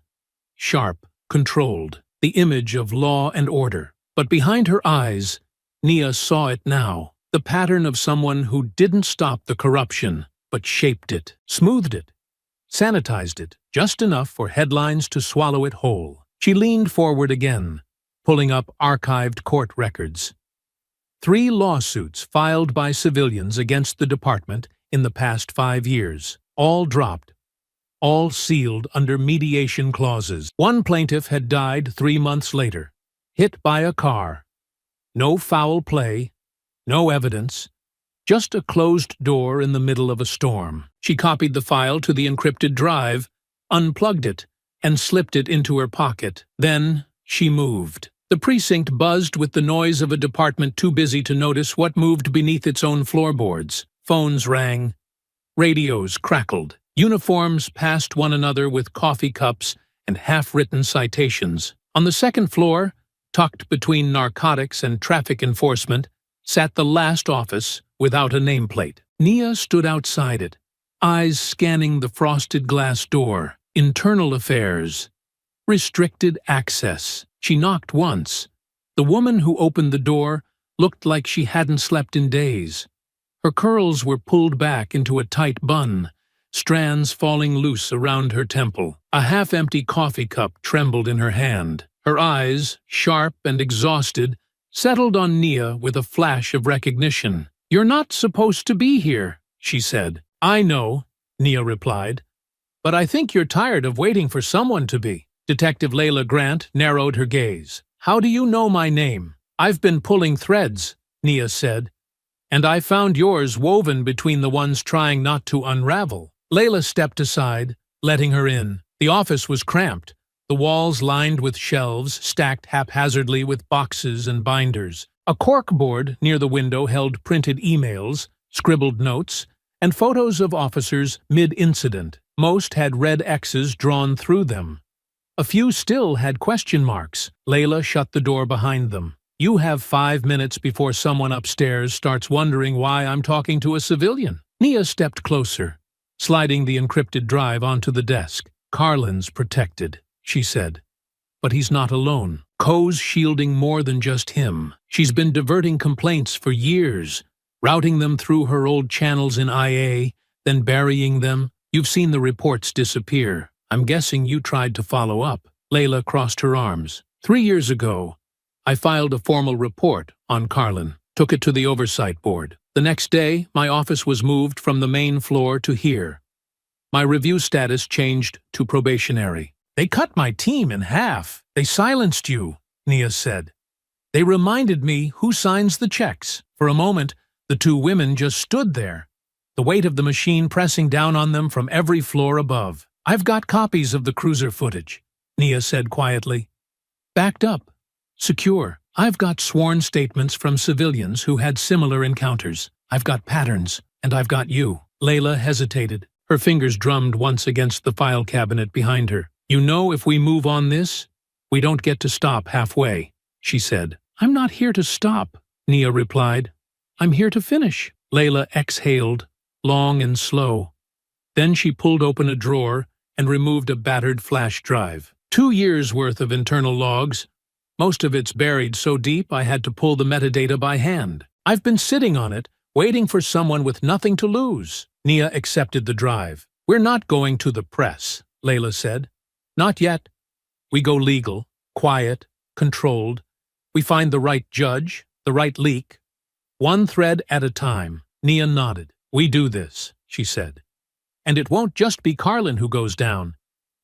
Speaker 1: sharp, controlled, the image of law and order. But behind her eyes, Nia saw it now, the pattern of someone who didn't stop the corruption, but shaped it, smoothed it, sanitized it, just enough for headlines to swallow it whole. She leaned forward again, pulling up archived court records. 3 lawsuits filed by civilians against the department in the past 5 years, all dropped, all sealed under mediation clauses. One plaintiff had died 3 months later, hit by a car. No foul play, no evidence, just a closed door in the middle of a storm. She copied the file to the encrypted drive, unplugged it, and slipped it into her pocket. Then she moved. The precinct buzzed with the noise of a department too busy to notice what moved beneath its own floorboards. Phones rang. Radios crackled. Uniforms passed one another with coffee cups and half-written citations. On the second floor, Tucked between narcotics and traffic enforcement, sat the last office without a nameplate. Nia stood outside it, eyes scanning the frosted glass door. Internal affairs. Restricted access. She knocked once. The woman who opened the door looked like she hadn't slept in days. Her curls were pulled back into a tight bun, strands falling loose around her temple. A half-empty coffee cup trembled in her hand. Her eyes, sharp and exhausted, settled on Nia with a flash of recognition. "You're not supposed to be here," she said. "I know," Nia replied, "but I think you're tired of waiting for someone to be." Detective Layla Grant narrowed her gaze. "How do you know my name?" "I've been pulling threads," Nia said, "and I found yours woven between the ones trying not to unravel." Layla stepped aside, letting her in. The office was cramped, the walls lined with shelves stacked haphazardly with boxes and binders. A corkboard near the window held printed emails, scribbled notes, and photos of officers mid-incident. Most had red X's drawn through them. A few still had question marks. Layla shut the door behind them. "You have 5 minutes before someone upstairs starts wondering why I'm talking to a civilian." Nia stepped closer, sliding the encrypted drive onto the desk. "Carlin's protected," she said. "But he's not alone. Co's shielding more than just him. She's been diverting complaints for years, routing them through her old channels in IA, then burying them. You've seen the reports disappear. I'm guessing you tried to follow up." Layla crossed her arms. 3 years ago, I filed a formal report on Carlin, took it to the oversight board. The next day, my office was moved from the main floor to here. My review status changed to probationary. "They cut my team in half. They silenced you," Nia said. "They reminded me who signs the checks." For a moment, the two women just stood there, the weight of the machine pressing down on them from every floor above. "I've got copies of the cruiser footage," Nia said quietly. "Backed up. Secure. I've got sworn statements from civilians who had similar encounters. I've got patterns, and I've got you." Layla hesitated. Her fingers drummed once against the file cabinet behind her. "You know, if we move on this, we don't get to stop halfway," she said. "I'm not here to stop," Nia replied. "I'm here to finish." Layla exhaled, long and slow. Then she pulled open a drawer and removed a battered flash drive. 2 years' worth of internal logs. Most of it's buried so deep I had to pull the metadata by hand. I've been sitting on it, waiting for someone with nothing to lose. Nia accepted the drive. "We're not going to the press," Layla said. "Not yet. We go legal, quiet, controlled. We find the right judge, the right leak. One thread at a time." Nia nodded. "We do this," she said. "And it won't just be Carlin who goes down.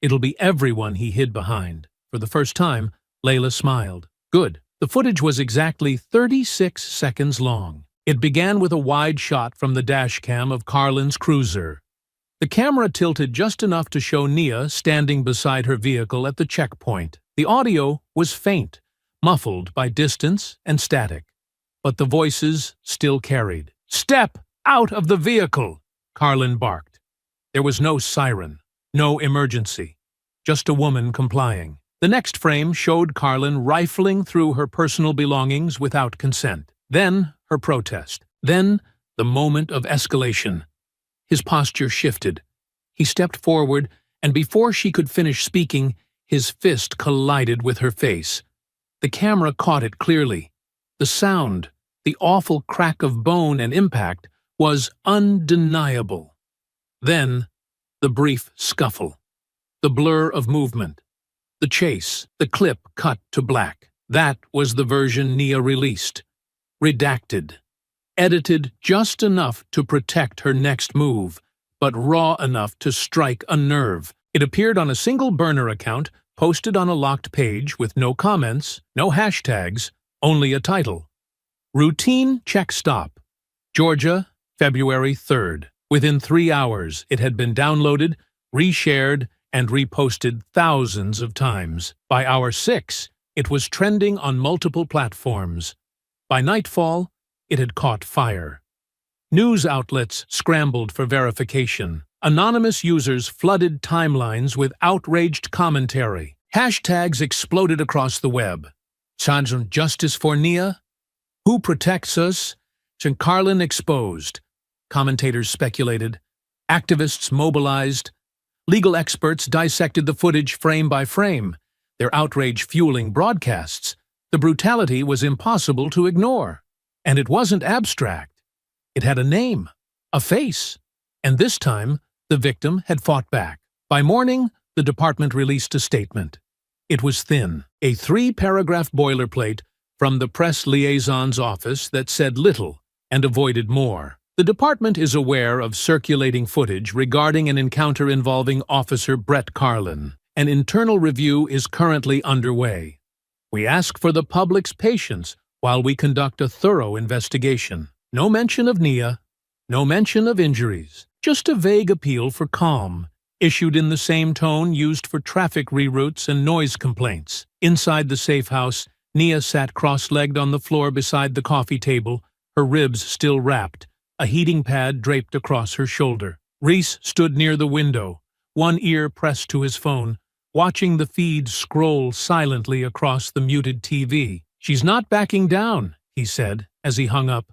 Speaker 1: It'll be everyone he hid behind." For the first time, Layla smiled. "Good." The footage was exactly 36 seconds long. It began with a wide shot from the dashcam of Carlin's cruiser. The camera tilted just enough to show Nia standing beside her vehicle at the checkpoint. The audio was faint, muffled by distance and static, but the voices still carried. "Step out of the vehicle!" Carlin barked. There was no siren, no emergency, just a woman complying. The next frame showed Carlin rifling through her personal belongings without consent. Then her protest. Then the moment of escalation. His posture shifted. He stepped forward, and before she could finish speaking, his fist collided with her face. The camera caught it clearly. The sound, the awful crack of bone and impact, was undeniable. Then, the brief scuffle. The blur of movement. The chase, the clip cut to black. That was the version Nia released. Redacted. Edited just enough to protect her next move, but raw enough to strike a nerve. It appeared on a single burner account, posted on a locked page with no comments, no hashtags, only a title. Routine check stop. Georgia, February 3rd. Within 3 hours, it had been downloaded, reshared, and reposted thousands of times. By hour 6, it was trending on multiple platforms. By nightfall, it had caught fire. News outlets scrambled for verification. Anonymous users flooded timelines with outraged commentary. Hashtags exploded across the web. Sergeant Justice for Nia? Who protects us? Carlin exposed. Commentators speculated. Activists mobilized. Legal experts dissected the footage frame by frame, their outrage fueling broadcasts. The brutality was impossible to ignore. And it wasn't abstract. It had a name, a face. And this time, the victim had fought back. By morning, the department released a statement. It was thin, a 3-paragraph boilerplate from the press liaison's office that said little and avoided more. The department is aware of circulating footage regarding an encounter involving Officer Brett Carlin. An internal review is currently underway. We ask for the public's patience while we conduct a thorough investigation. No mention of Nia, no mention of injuries, just a vague appeal for calm, issued in the same tone used for traffic reroutes and noise complaints. Inside the safe house, Nia sat cross-legged on the floor beside the coffee table, her ribs still wrapped, a heating pad draped across her shoulder. Reese stood near the window, one ear pressed to his phone, watching the feed scroll silently across the muted TV. "She's not backing down," he said, as he hung up.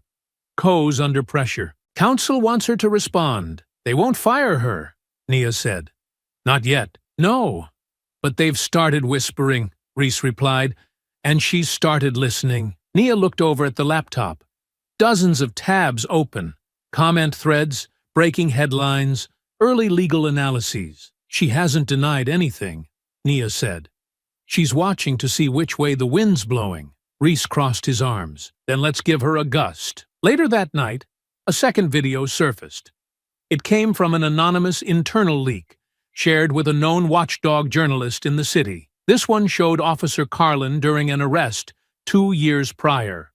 Speaker 1: Coe's under pressure. "Council wants her to respond. They won't fire her," Nia said. "Not yet." "No, but they've started whispering," Reese replied, "and she's started listening." Nia looked over at the laptop. Dozens of tabs open, comment threads, breaking headlines, early legal analyses. "She hasn't denied anything," Nia said. "She's watching to see which way the wind's blowing." Reese crossed his arms. "Then let's give her a gust." Later that night, a second video surfaced. It came from an anonymous internal leak, shared with a known watchdog journalist in the city. This one showed Officer Carlin during an arrest 2 years prior.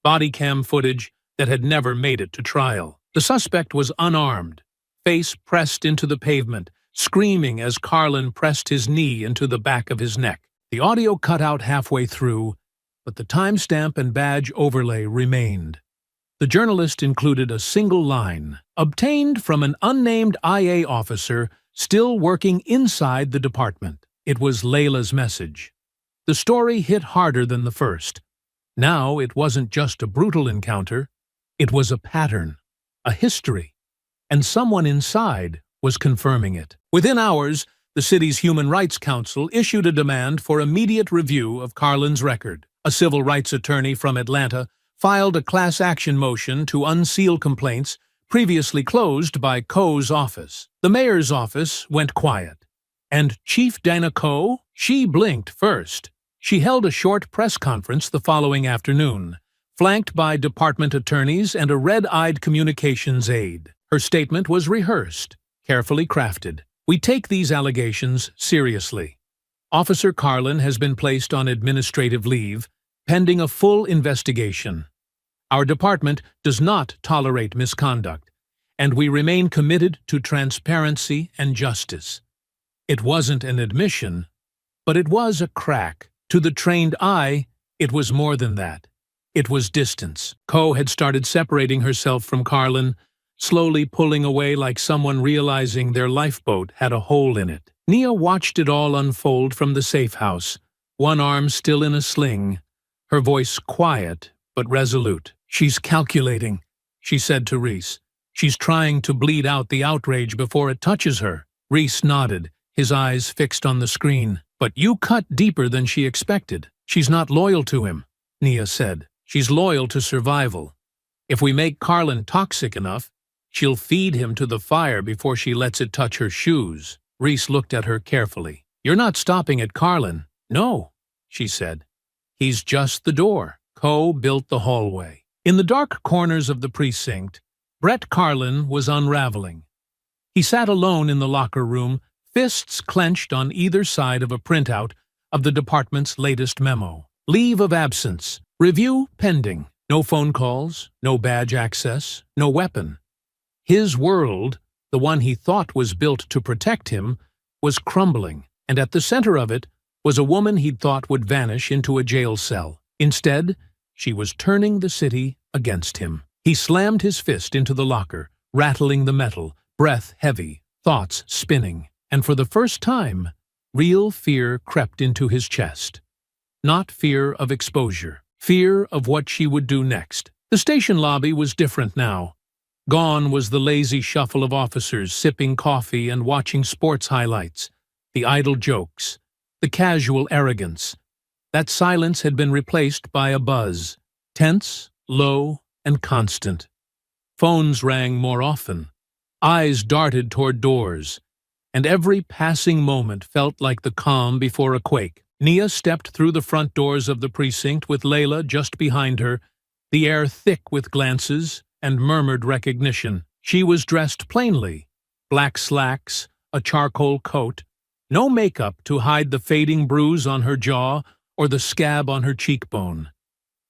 Speaker 1: Body cam footage that had never made it to trial. The suspect was unarmed, face pressed into the pavement, screaming as Carlin pressed his knee into the back of his neck. The audio cut out halfway through, but the timestamp and badge overlay remained. The journalist included a single line, obtained from an unnamed IA officer still working inside the department. It was Layla's message. The story hit harder than the first. Now it wasn't just a brutal encounter, it was a pattern, a history, and someone inside was confirming it. Within hours, the city's Human Rights Council issued a demand for immediate review of Carlin's record. A civil rights attorney from Atlanta filed a class action motion to unseal complaints previously closed by Coe's office. The mayor's office went quiet. And Chief Dana Coe? She blinked first. She held a short press conference the following afternoon, flanked by department attorneys and a red-eyed communications aide. Her statement was rehearsed, carefully crafted. "We take these allegations seriously. Officer Carlin has been placed on administrative leave, pending a full investigation. Our department does not tolerate misconduct, and we remain committed to transparency and justice." It wasn't an admission, but it was a crack. To the trained eye, it was more than that. It was distance. Coe had started separating herself from Carlin, slowly pulling away like someone realizing their lifeboat had a hole in it. Nia watched it all unfold from the safe house, one arm still in a sling, her voice quiet but resolute. "She's calculating," she said to Reese. "She's trying to bleed out the outrage before it touches her." Reese nodded, his eyes fixed on the screen. "But you cut deeper than she expected." "She's not loyal to him," Nia said. "She's loyal to survival. If we make Carlin toxic enough, she'll feed him to the fire before she lets it touch her shoes." Reese looked at her carefully. "You're not stopping at Carlin." "No," she said. "He's just the door." Coe built the hallway. In the dark corners of the precinct, Brett Carlin was unraveling. He sat alone in the locker room, fists clenched on either side of a printout of the department's latest memo. Leave of absence. Review pending. No phone calls, no badge access, no weapon. His world, the one he thought was built to protect him, was crumbling, and at the center of it was a woman he'd thought would vanish into a jail cell. Instead, she was turning the city against him. He slammed his fist into the locker, rattling the metal, breath heavy, thoughts spinning. And for the first time, real fear crept into his chest. not fear of exposure. Fear of what she would do next. The station lobby was different now. Gone was the lazy shuffle of officers sipping coffee and watching sports highlights, the idle jokes, the casual arrogance. That silence had been replaced by a buzz, tense, low, and constant. Phones rang more often. Eyes darted toward doors, and every passing moment felt like the calm before a quake. Nia stepped through the front doors of the precinct with Layla just behind her, the air thick with glances and murmured recognition. She was dressed plainly, black slacks, a charcoal coat, no makeup to hide the fading bruise on her jaw or the scab on her cheekbone.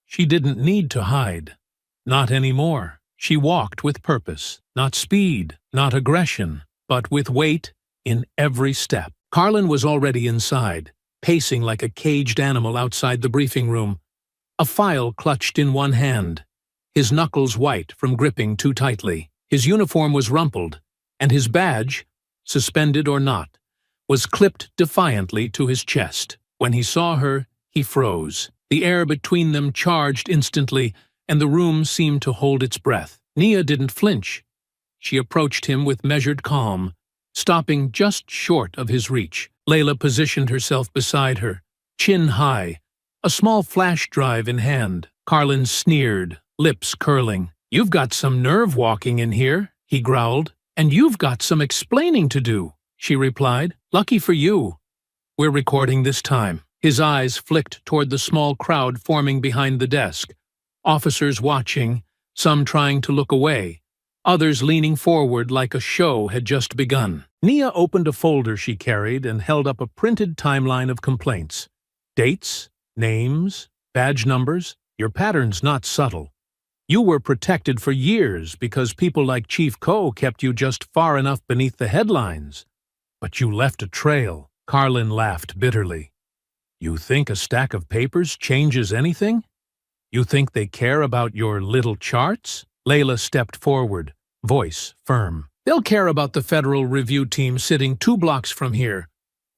Speaker 1: She didn't need to hide. Not anymore. She walked with purpose, not speed, not aggression, but with weight in every step. Carlin was already inside, pacing like a caged animal outside the briefing room, a file clutched in one hand, his knuckles white from gripping too tightly. His uniform was rumpled, and his badge, suspended or not, was clipped defiantly to his chest. When he saw her, he froze. The air between them charged instantly, and the room seemed to hold its breath. Nia didn't flinch. She approached him with measured calm, stopping just short of his reach. Layla positioned herself beside her, chin high, a small flash drive in hand. Carlin sneered, lips curling. "You've got some nerve walking in here," he growled. "And you've got some explaining to do," she replied. "Lucky for you. We're recording this time." His eyes flicked toward the small crowd forming behind the desk, officers watching, some trying to look away, others leaning forward like a show had just begun. Nia opened a folder she carried and held up a printed timeline of complaints. Dates, names, badge numbers. Your pattern's not subtle. You were protected for years because people like Chief Ko kept you just far enough beneath the headlines. But you left a trail. Carlin laughed bitterly. You think a stack of papers changes anything? You think they care about your little charts? Layla stepped forward, voice firm. They'll care about the Federal Review team sitting 2 blocks from here,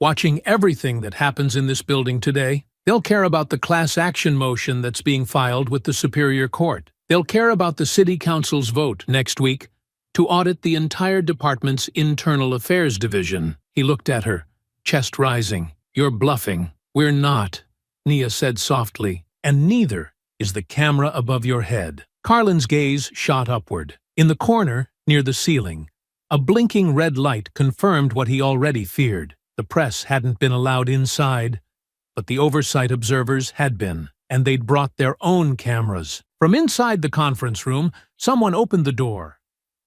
Speaker 1: watching everything that happens in this building today. They'll care about the class action motion that's being filed with the Superior Court. They'll care about the City Council's vote next week to audit the entire department's Internal Affairs Division. He looked at her, chest rising. You're bluffing. We're not, Nia said softly, and neither is the camera above your head. Carlin's gaze shot upward. In the corner, near the ceiling, a blinking red light confirmed what he already feared. The press hadn't been allowed inside, but the oversight observers had been, and they'd brought their own cameras. From inside the conference room, someone opened the door.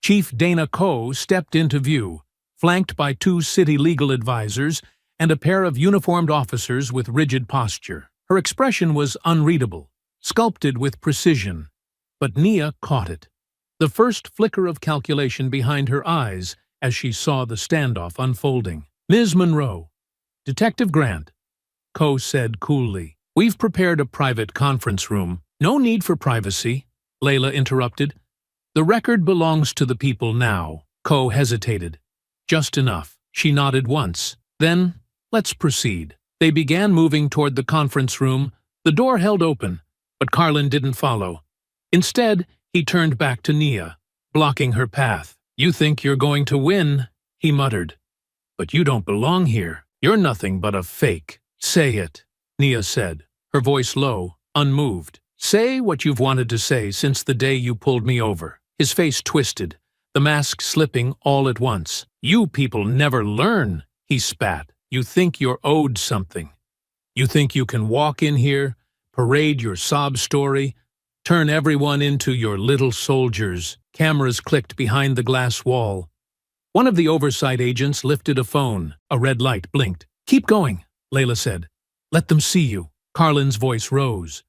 Speaker 1: Chief Dana Ko stepped into view, flanked by 2 city legal advisors and a pair of uniformed officers with rigid posture. Her expression was unreadable, sculpted with precision, but Nia caught it. The first flicker of calculation behind her eyes as she saw the standoff unfolding. Ms. Monroe. Detective Grant, Ko said coolly. We've prepared a private conference room. No need for privacy, Layla interrupted. The record belongs to the people now. Ko hesitated. Just enough. She nodded once. Then, let's proceed. They began moving toward the conference room. The door held open, but Carlin didn't follow. Instead, he turned back to Nia, blocking her path. You think you're going to win, he muttered. But you don't belong here. You're nothing but a fake. Say it, Nia said, her voice low, unmoved. Say what you've wanted to say since the day you pulled me over. His face twisted, the mask slipping all at once. You people never learn, he spat. You think you're owed something. You think you can walk in here, parade your sob story, turn everyone into your little soldiers. Cameras clicked behind the glass wall. One of the oversight agents lifted a phone. A red light blinked. Keep going, Layla said. Let them see you. Carlin's voice rose.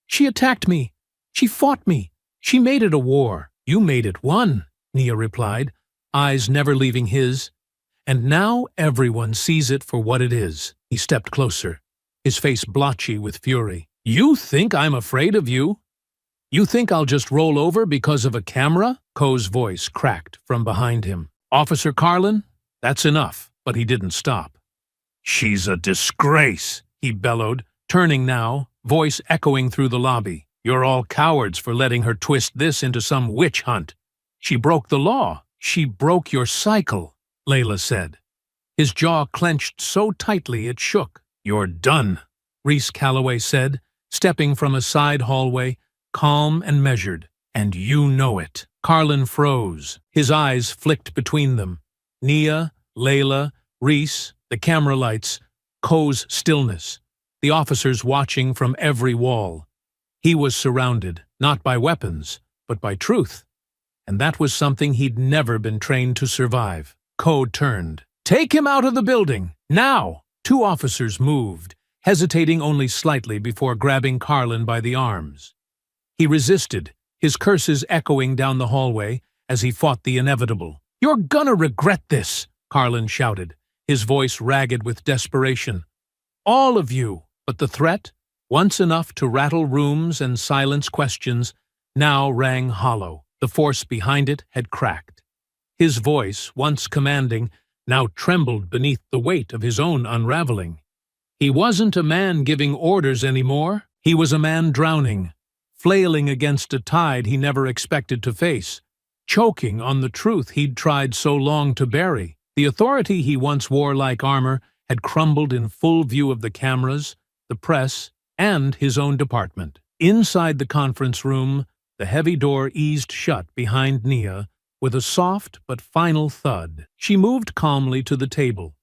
Speaker 1: She attacked me. She fought me. She made it a war. You made it one, Nia replied, eyes never leaving his. And now everyone sees it for what it is. He stepped closer, his face blotchy with fury. You think I'm afraid of you? You think I'll just roll over because of a camera? Ko's voice cracked from behind him. Officer Carlin, that's enough. But he didn't stop. She's a disgrace, he bellowed, turning now, voice echoing through the lobby. "You're all cowards for letting her twist this into some witch hunt. She broke the law. She broke your cycle," Layla said. His jaw clenched so tightly it shook. "You're done," Reese Calloway said, stepping from a side hallway, calm and measured. "And you know it." Carlin froze. His eyes flicked between them. Nia, Layla, Reese, the camera lights, Coe's stillness, the officers watching from every wall. He was surrounded, not by weapons, but by truth. And that was something he'd never been trained to survive. Coe turned. "Take him out of the building, now!" Two officers moved, hesitating only slightly before grabbing Carlin by the arms. He resisted, his curses echoing down the hallway as he fought the inevitable. "You're gonna regret this," Carlin shouted, his voice ragged with desperation. "All of you!" But the threat, once enough to rattle rooms and silence questions, now rang hollow. The force behind it had cracked. His voice, once commanding, now trembled beneath the weight of his own unraveling. He wasn't a man giving orders anymore. He was a man drowning, flailing against a tide he never expected to face, choking on the truth he'd tried so long to bury. The authority he once wore like armor had crumbled in full view of the cameras, the press, and his own department. Inside the conference room, the heavy door eased shut behind Nia with a soft but final thud. She moved calmly to the table,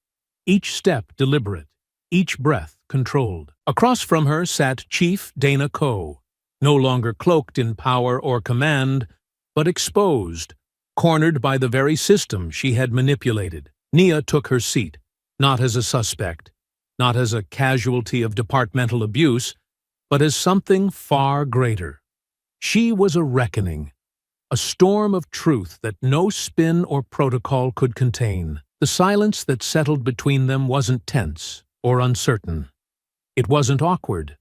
Speaker 1: each step deliberate, each breath controlled. Across from her sat Chief Dana Coe, no longer cloaked in power or command, but exposed, cornered by the very system she had manipulated. Nia took her seat, not as a suspect, not as a casualty of departmental abuse, but as something far greater. She was a reckoning, a storm of truth that no spin or protocol could contain. The silence that settled between them wasn't tense or uncertain. It wasn't awkward.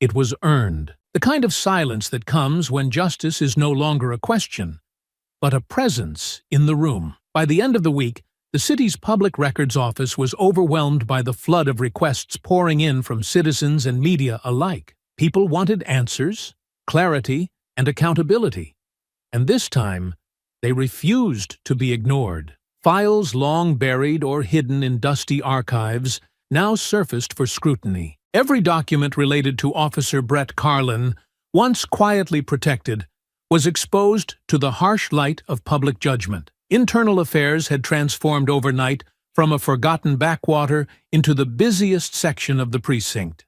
Speaker 1: It was earned. The kind of silence that comes when justice is no longer a question, but a presence in the room. By the end of the week, the city's public records office was overwhelmed by the flood of requests pouring in from citizens and media alike. People wanted answers, clarity, and accountability. And this time, they refused to be ignored. Files long buried or hidden in dusty archives now surfaced for scrutiny. Every document related to Officer Brett Carlin, once quietly protected, was exposed to the harsh light of public judgment. Internal affairs had transformed overnight from a forgotten backwater into the busiest section of the precinct.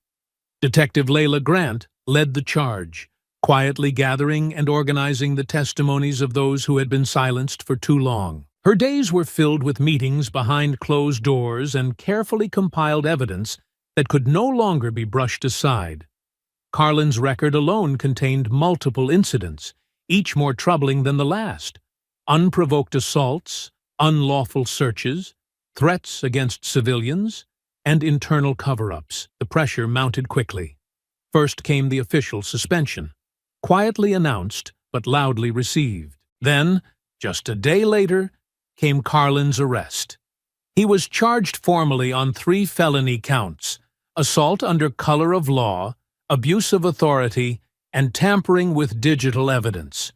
Speaker 1: Detective Layla Grant led the charge, quietly gathering and organizing the testimonies of those who had been silenced for too long. Her days were filled with meetings behind closed doors and carefully compiled evidence that could no longer be brushed aside. Carlin's record alone contained multiple incidents, each more troubling than the last. Unprovoked assaults, unlawful searches, threats against civilians, and internal cover-ups. The pressure mounted quickly. First came the official suspension, quietly announced but loudly received. Then, just a day later, came Carlin's arrest. He was charged formally on 3 felony counts: assault under color of law, abuse of authority, and tampering with digital evidence.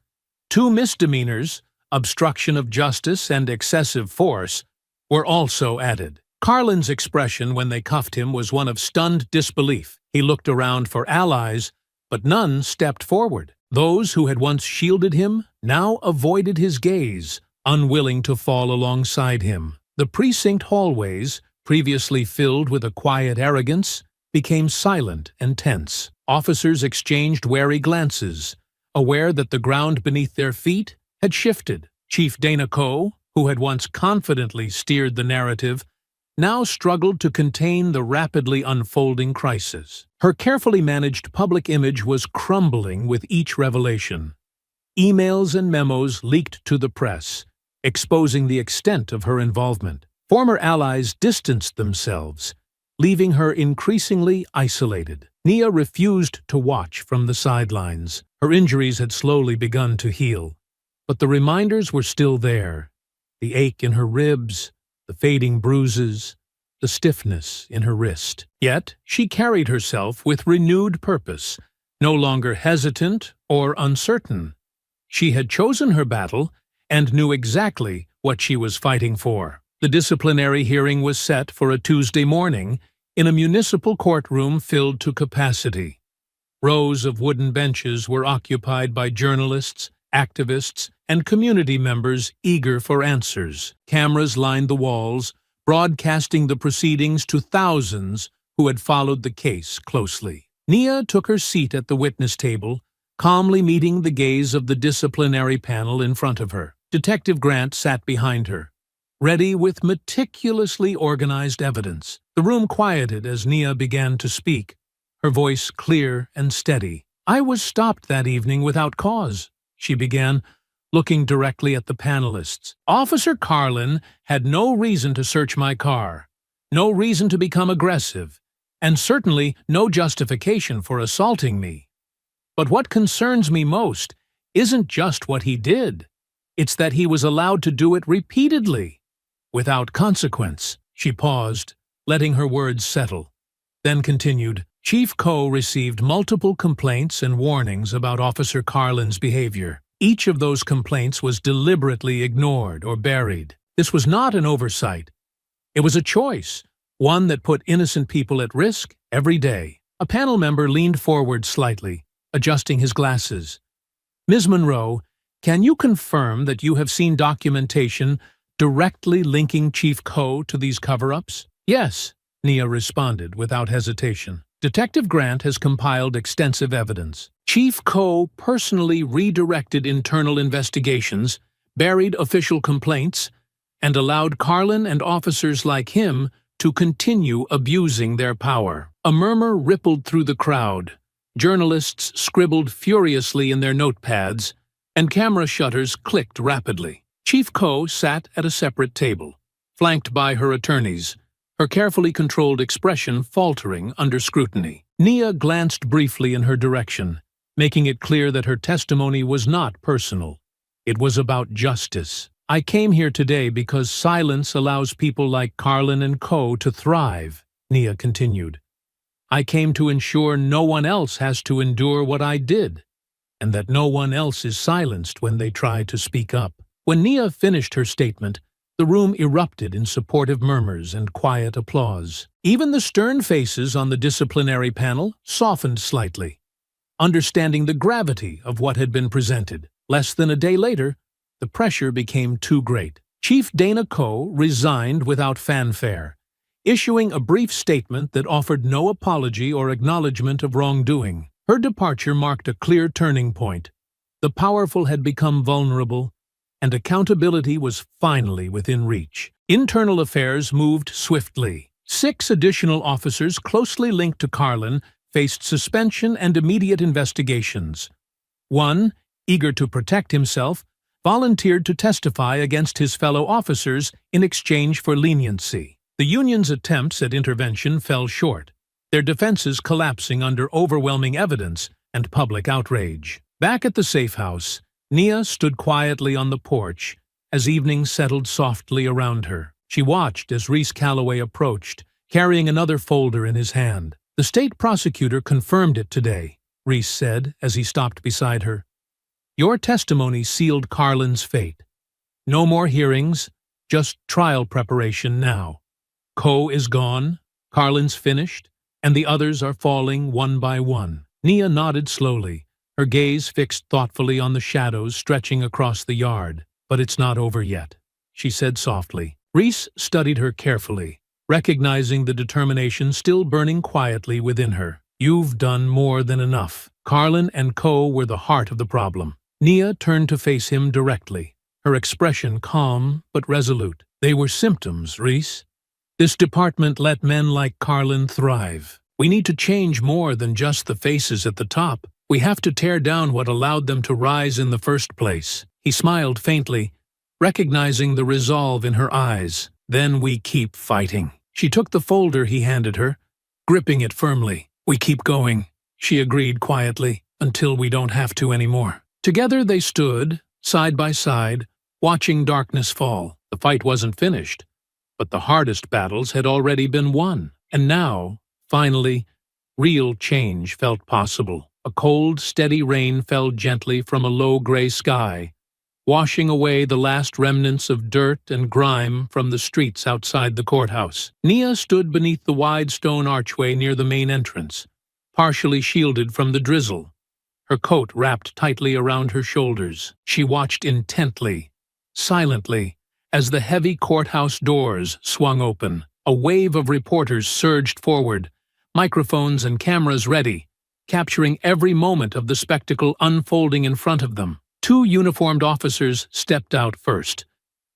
Speaker 1: 2 misdemeanors, obstruction of justice and excessive force, were also added. Carlin's expression when they cuffed him was one of stunned disbelief. He looked around for allies, but none stepped forward. Those who had once shielded him now avoided his gaze, unwilling to fall alongside him. The precinct hallways, previously filled with a quiet arrogance, became silent and tense. Officers exchanged wary glances, aware that the ground beneath their feet had shifted. Chief Dana Coe, who had once confidently steered the narrative, now struggled to contain the rapidly unfolding crisis. Her carefully managed public image was crumbling with each revelation. Emails and memos leaked to the press, exposing the extent of her involvement. Former allies distanced themselves, leaving her increasingly isolated. Nia refused to watch from the sidelines. Her injuries had slowly begun to heal, but the reminders were still there. The ache in her ribs, the fading bruises, the stiffness in her wrist. Yet she carried herself with renewed purpose, no longer hesitant or uncertain. She had chosen her battle and knew exactly what she was fighting for. The disciplinary hearing was set for a Tuesday morning in a municipal courtroom filled to capacity. Rows of wooden benches were occupied by journalists, activists, and community members eager for answers. Cameras lined the walls, broadcasting the proceedings to thousands who had followed the case closely. Nia took her seat at the witness table, calmly meeting the gaze of the disciplinary panel in front of her. Detective Grant sat behind her, ready with meticulously organized evidence. The room quieted as Nia began to speak, her voice clear and steady. "I was stopped that evening without cause," she began, looking directly at the panelists. "Officer Carlin had no reason to search my car, no reason to become aggressive, and certainly no justification for assaulting me. But what concerns me most isn't just what he did. It's that he was allowed to do it repeatedly, without consequence." She paused, letting her words settle, then continued, "Chief Coe received multiple complaints and warnings about Officer Carlin's behavior. Each of those complaints was deliberately ignored or buried. This was not an oversight. It was a choice, one that put innocent people at risk every day." A panel member leaned forward slightly, adjusting his glasses. "Ms. Monroe, can you confirm that you have seen documentation directly linking Chief Coe to these cover-ups?" "Yes," Nia responded without hesitation. "Detective Grant has compiled extensive evidence. Chief Coe personally redirected internal investigations, buried official complaints, and allowed Carlin and officers like him to continue abusing their power." A murmur rippled through the crowd. Journalists scribbled furiously in their notepads, and camera shutters clicked rapidly. Chief Coe sat at a separate table, flanked by her attorneys, her carefully controlled expression faltering under scrutiny. Nia glanced briefly in her direction, making it clear that her testimony was not personal. It was about justice. "I came here today because silence allows people like Carlin and Coe to thrive," Nia continued. "I came to ensure no one else has to endure what I did, and that no one else is silenced when they try to speak up." When Nia finished her statement, the room erupted in supportive murmurs and quiet applause. Even the stern faces on the disciplinary panel softened slightly, understanding the gravity of what had been presented. Less than a day later, the pressure became too great. Chief Dana Coe resigned without fanfare, issuing a brief statement that offered no apology or acknowledgement of wrongdoing. Her departure marked a clear turning point. The powerful had become vulnerable, and accountability was finally within reach. Internal affairs moved swiftly. 6 additional officers closely linked to Carlin faced suspension and immediate investigations. One, eager to protect himself, volunteered to testify against his fellow officers in exchange for leniency. The union's attempts at intervention fell short, their defenses collapsing under overwhelming evidence and public outrage. Back at the safe house, Nia stood quietly on the porch as evening settled softly around her. She watched as Reese Calloway approached, carrying another folder in his hand. "The state prosecutor confirmed it today," Reese said as he stopped beside her. "Your testimony sealed Carlin's fate. No more hearings, just trial preparation now. Coe is gone, Carlin's finished, and the others are falling one by one." Nia nodded slowly, her gaze fixed thoughtfully on the shadows stretching across the yard. "But it's not over yet," she said softly. Reese studied her carefully, recognizing the determination still burning quietly within her. "You've done more than enough. Carlin and Coe were the heart of the problem." Nia turned to face him directly, her expression calm but resolute. "They were symptoms, Reese. This department let men like Carlin thrive. We need to change more than just the faces at the top. We have to tear down what allowed them to rise in the first place." He smiled faintly, recognizing the resolve in her eyes. "Then we keep fighting." She took the folder he handed her, gripping it firmly. "We keep going," she agreed quietly, "until we don't have to anymore." Together they stood, side by side, watching darkness fall. The fight wasn't finished, But the hardest battles had already been won, and now, finally, real change felt possible. A cold, steady rain fell gently from a low gray sky, washing away the last remnants of dirt and grime from the streets outside the courthouse. Nia stood beneath the wide stone archway near the main entrance, partially shielded from the drizzle, her coat wrapped tightly around her shoulders. She watched intently, silently, as the heavy courthouse doors swung open. A wave of reporters surged forward, microphones and cameras ready, capturing every moment of the spectacle unfolding in front of them. Two uniformed officers stepped out first,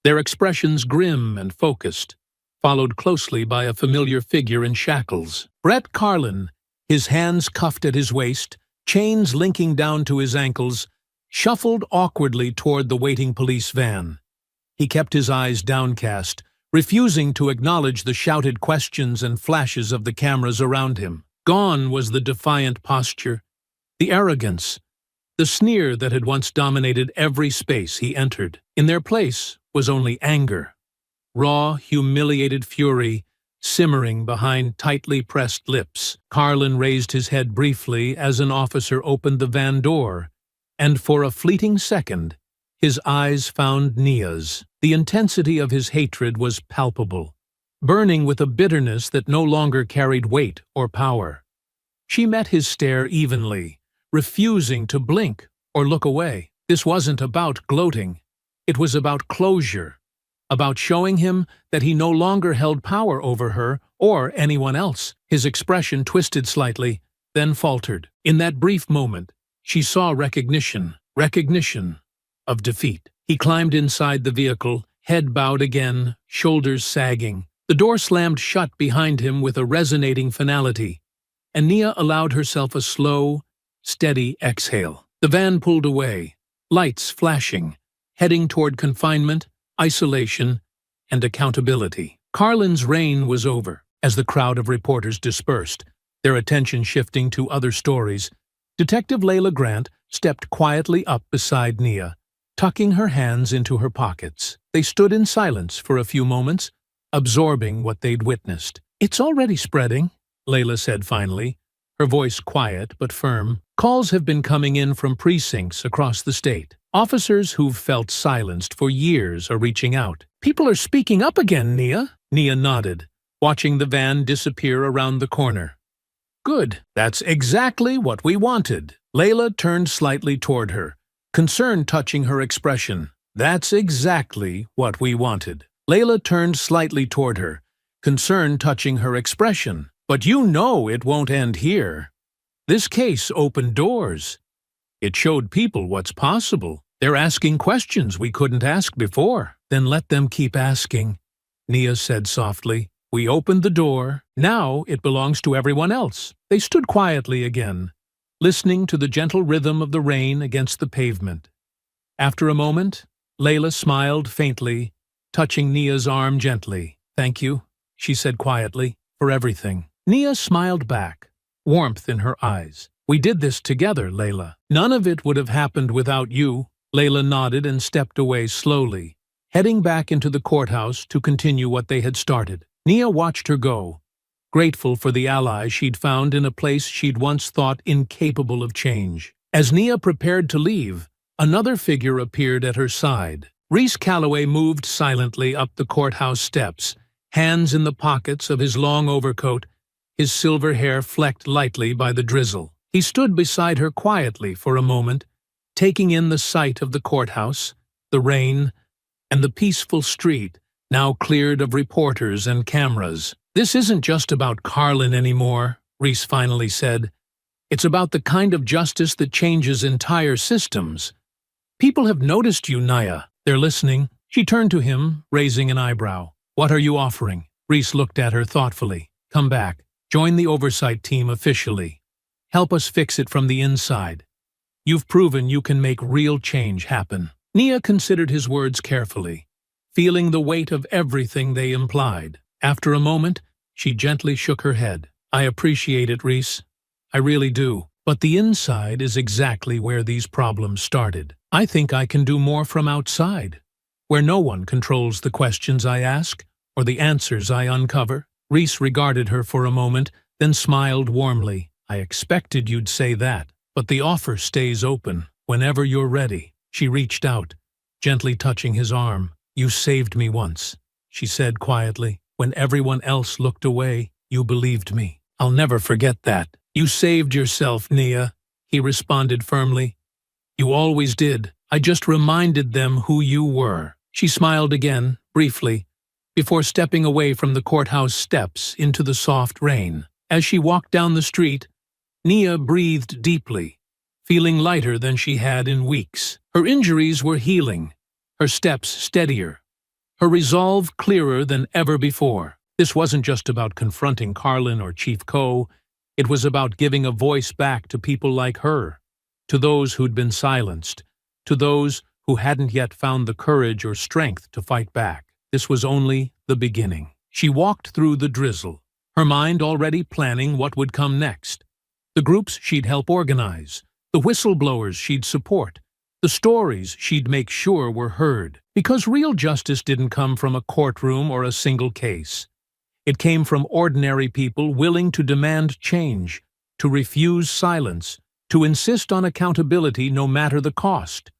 Speaker 1: their expressions grim and focused, followed closely by a familiar figure in shackles. Brett Carlin, his hands cuffed at his waist, chains linking down to his ankles, shuffled awkwardly toward the waiting police van. He kept his eyes downcast, refusing to acknowledge the shouted questions and flashes of the cameras around him. Gone was the defiant posture, the arrogance, the sneer that had once dominated every space he entered. In their place was only anger, raw, humiliated fury, simmering behind tightly pressed lips. Carlin raised his head briefly as an officer opened the van door, and for a fleeting second, his eyes found Nia's. The intensity of his hatred was palpable, burning with a bitterness that no longer carried weight or power. She met his stare evenly, refusing to blink or look away. This wasn't about gloating. It was about closure, about showing him that he no longer held power over her or anyone else. His expression twisted slightly, then faltered. In that brief moment, she saw recognition of defeat. He climbed inside the vehicle, head bowed again, shoulders sagging. The door slammed shut behind him with a resonating finality, and Nia allowed herself a slow, steady exhale. The van pulled away, lights flashing, heading toward confinement, isolation, and accountability. Carlin's reign was over. As the crowd of reporters dispersed, their attention shifting to other stories, Detective Layla Grant stepped quietly up beside Nia, tucking her hands into her pockets. They stood in silence for a few moments, absorbing what they'd witnessed. "It's already spreading," Layla said finally, her voice quiet but firm. "Calls have been coming in from precincts across the state. Officers who've felt silenced for years are reaching out. People are speaking up again, Nia." Nia nodded, watching the van disappear around the corner. "Good. That's exactly what we wanted." Layla turned slightly toward her, concern touching her expression. "That's exactly what we wanted." Layla turned slightly toward her, concern touching her expression. "But you know it won't end here. This case opened doors. It showed people what's possible. They're asking questions we couldn't ask before." "Then let them keep asking," Nia said softly. "We opened the door. Now it belongs to everyone else." They stood quietly again, listening to the gentle rhythm of the rain against the pavement. After a moment, Layla smiled faintly, touching Nia's arm gently. "Thank you," she said quietly, "for everything." Nia smiled back, warmth in her eyes. "We did this together, Layla. None of it would have happened without you." Layla nodded and stepped away slowly, heading back into the courthouse to continue what they had started. Nia watched her go, grateful for the ally she'd found in a place she'd once thought incapable of change. As Nia prepared to leave, another figure appeared at her side. Reese Calloway moved silently up the courthouse steps, hands in the pockets of his long overcoat, his silver hair flecked lightly by the drizzle. He stood beside her quietly for a moment, taking in the sight of the courthouse, the rain, and the peaceful street, now cleared of reporters and cameras. "This isn't just about Carlin anymore," Reese finally said. "It's about the kind of justice that changes entire systems. People have noticed you, Nia. They're listening." She turned to him, raising an eyebrow. "What are you offering?" Reese looked at her thoughtfully. "Come back. Join the oversight team officially. Help us fix it from the inside. You've proven you can make real change happen." Nia considered his words carefully, feeling the weight of everything they implied. After a moment, she gently shook her head. "I appreciate it, Reese. I really do. But the inside is exactly where these problems started. I think I can do more from outside, where no one controls the questions I ask or the answers I uncover?" Reese regarded her for a moment, then smiled warmly. "I expected you'd say that, but the offer stays open whenever you're ready." She reached out, gently touching his arm. "You saved me once," she said quietly. "When everyone else looked away, you believed me. I'll never forget that." "You saved yourself, Nia," he responded firmly. "You always did. I just reminded them who you were." She smiled again, briefly, before stepping away from the courthouse steps into the soft rain. As she walked down the street, Nia breathed deeply, feeling lighter than she had in weeks. Her injuries were healing, her steps steadier, her resolve clearer than ever before. This wasn't just about confronting Carlin or Chief Ko. It was about giving a voice back to people like her, to those who'd been silenced, to those who hadn't yet found the courage or strength to fight back. This was only the beginning. She walked through the drizzle, her mind already planning what would come next. The groups she'd help organize, the whistleblowers she'd support, the stories she'd make sure were heard. Because real justice didn't come from a courtroom or a single case. It came from ordinary people willing to demand change, to refuse silence, to insist on accountability no matter the cost.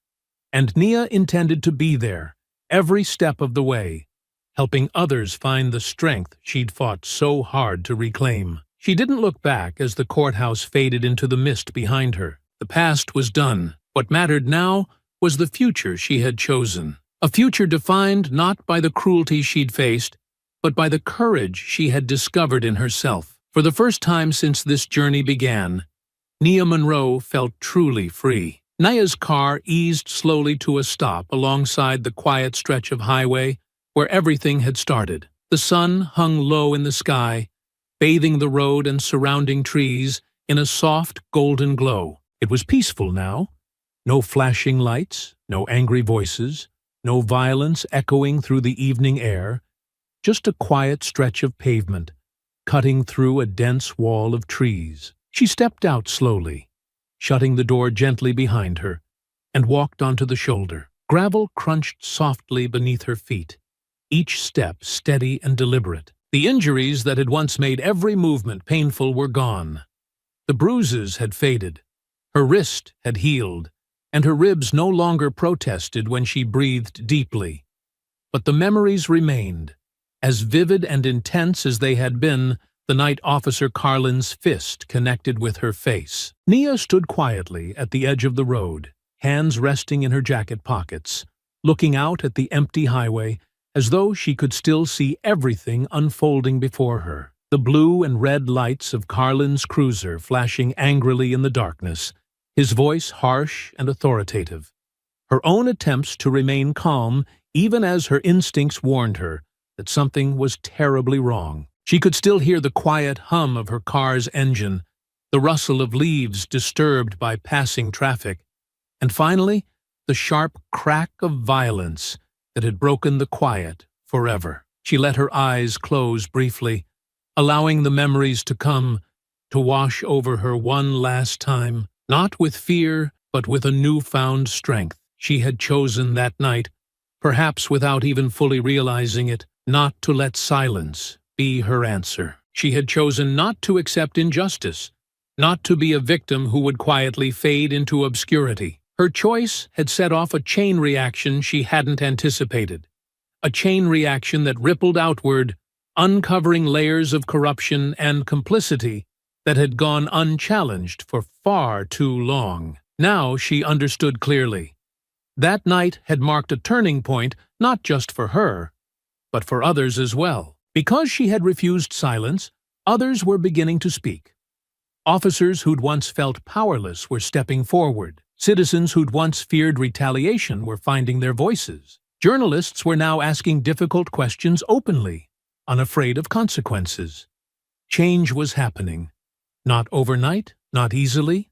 Speaker 1: And Nia intended to be there, every step of the way, helping others find the strength she'd fought so hard to reclaim. She didn't look back as the courthouse faded into the mist behind her. The past was done. What mattered now was the future she had chosen. A future defined not by the cruelty she'd faced, but by the courage she had discovered in herself. For the first time since this journey began, Nia Monroe felt truly free. Nia's car eased slowly to a stop alongside the quiet stretch of highway where everything had started. The sun hung low in the sky, bathing the road and surrounding trees in a soft golden glow. It was peaceful now. No flashing lights, no angry voices, no violence echoing through the evening air, just a quiet stretch of pavement, cutting through a dense wall of trees. She stepped out slowly, shutting the door gently behind her, and walked onto the shoulder. Gravel crunched softly beneath her feet, each step steady and deliberate. The injuries that had once made every movement painful were gone. The bruises had faded, her wrist had healed, and her ribs no longer protested when she breathed deeply. But the memories remained, as vivid and intense as they had been the night Officer Carlin's fist connected with her face. Nia stood quietly at the edge of the road, hands resting in her jacket pockets, looking out at the empty highway as though she could still see everything unfolding before her. The blue and red lights of Carlin's cruiser flashing angrily in the darkness, his voice harsh and authoritative. Her own attempts to remain calm, even as her instincts warned her that something was terribly wrong. She could still hear the quiet hum of her car's engine, the rustle of leaves disturbed by passing traffic, and finally, the sharp crack of violence that had broken the quiet forever. She let her eyes close briefly, allowing the memories to come, to wash over her one last time, not with fear, but with a newfound strength. She had chosen that night, perhaps without even fully realizing it, not to let silence be her answer. She had chosen not to accept injustice, not to be a victim who would quietly fade into obscurity. Her choice had set off a chain reaction she hadn't anticipated, a chain reaction that rippled outward, uncovering layers of corruption and complicity that had gone unchallenged for far too long. Now she understood clearly. That night had marked a turning point not just for her, but for others as well. Because she had refused silence, others were beginning to speak. Officers who'd once felt powerless were stepping forward. Citizens who'd once feared retaliation were finding their voices. Journalists were now asking difficult questions openly, unafraid of consequences. Change was happening. Not overnight, not easily,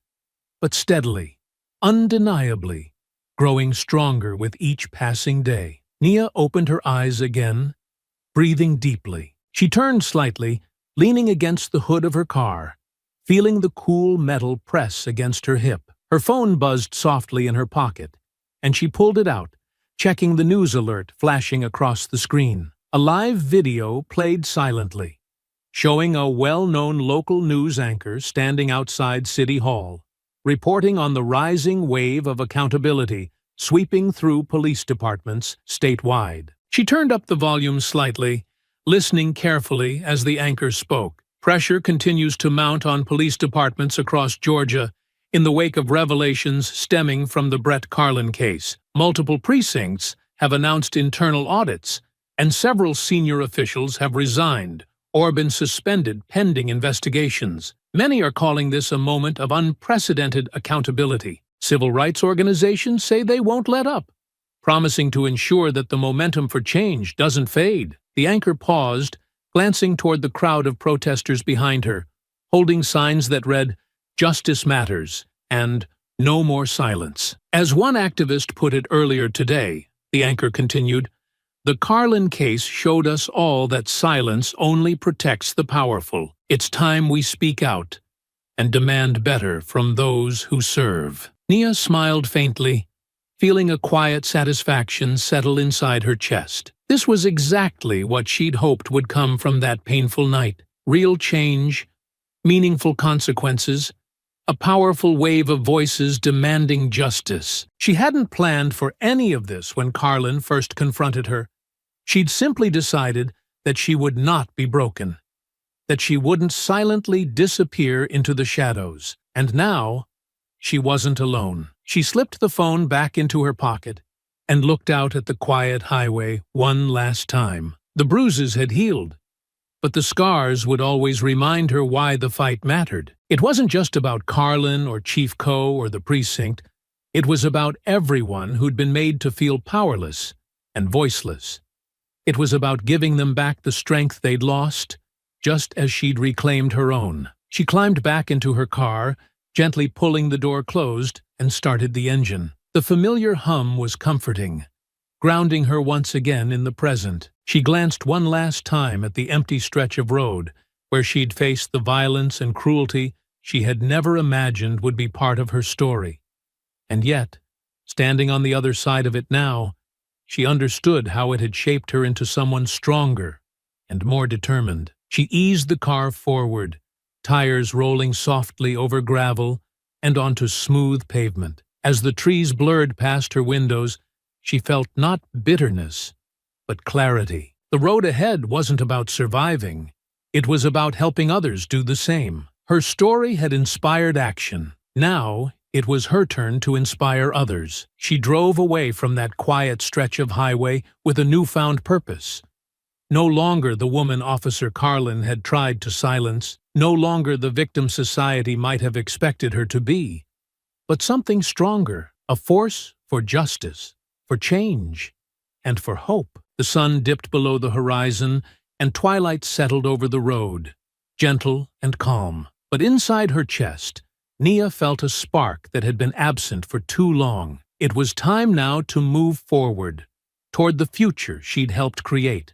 Speaker 1: but steadily, undeniably, growing stronger with each passing day. Nia opened her eyes again, breathing deeply. She turned slightly, leaning against the hood of her car, feeling the cool metal press against her hip. Her phone buzzed softly in her pocket, and she pulled it out, checking the news alert flashing across the screen. A live video played silently, showing a well-known local news anchor standing outside City Hall, reporting on the rising wave of accountability sweeping through police departments statewide. She turned up the volume slightly, listening carefully as the anchor spoke. Pressure continues to mount on police departments across Georgia in the wake of revelations stemming from the Brett Carlin case. Multiple precincts have announced internal audits, and several senior officials have resigned or been suspended pending investigations. Many are calling this a moment of unprecedented accountability. Civil rights organizations say they won't let up, promising to ensure that the momentum for change doesn't fade. The anchor paused, glancing toward the crowd of protesters behind her, holding signs that read, "Justice Matters," and "No More Silence." As one activist put it earlier today, the anchor continued, "The Carlin case showed us all that silence only protects the powerful. It's time we speak out and demand better from those who serve." Nia smiled faintly, feeling a quiet satisfaction settle inside her chest. This was exactly what she'd hoped would come from that painful night. Real change, meaningful consequences, a powerful wave of voices demanding justice. She hadn't planned for any of this when Carlin first confronted her. She'd simply decided that she would not be broken, that she wouldn't silently disappear into the shadows. And now, she wasn't alone. She slipped the phone back into her pocket and looked out at the quiet highway one last time. The bruises had healed, but the scars would always remind her why the fight mattered. It wasn't just about Carlin or Chief Coe or the precinct. It was about everyone who'd been made to feel powerless and voiceless. It was about giving them back the strength they'd lost, just as she'd reclaimed her own. She climbed back into her car, gently pulling the door closed, and started the engine. The familiar hum was comforting, grounding her once again in the present. She glanced one last time at the empty stretch of road, where she'd faced the violence and cruelty she had never imagined would be part of her story. And yet, standing on the other side of it now, she understood how it had shaped her into someone stronger and more determined. She eased the car forward, tires rolling softly over gravel and onto smooth pavement. As the trees blurred past her windows, she felt not bitterness, but clarity. The road ahead wasn't about surviving. It was about helping others do the same. Her story had inspired action. Now, it was her turn to inspire others. She drove away from that quiet stretch of highway with a newfound purpose. No longer the woman Officer Carlin had tried to silence, no longer the victim society might have expected her to be, but something stronger, a force for justice, for change, and for hope. The sun dipped below the horizon, and twilight settled over the road, gentle and calm. But inside her chest, Nia felt a spark that had been absent for too long. It was time now to move forward, toward the future she'd helped create.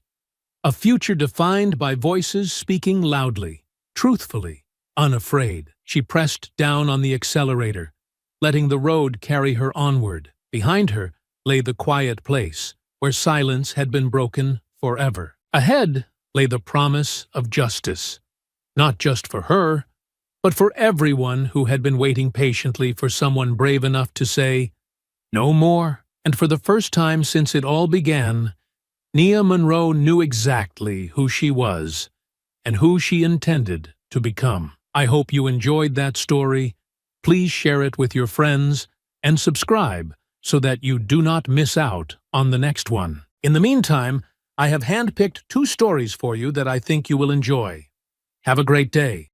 Speaker 1: A future defined by voices speaking loudly, truthfully, unafraid. She pressed down on the accelerator, letting the road carry her onward. Behind her lay the quiet place, where silence had been broken forever. Ahead lay the promise of justice, not just for her, but for everyone who had been waiting patiently for someone brave enough to say, "No more." And for the first time since it all began, Nia Monroe knew exactly who she was and who she intended to become. I hope you enjoyed that story. Please share it with your friends and subscribe so that you do not miss out on the next one. In the meantime, I have handpicked 2 stories for you that I think you will enjoy. Have a great day.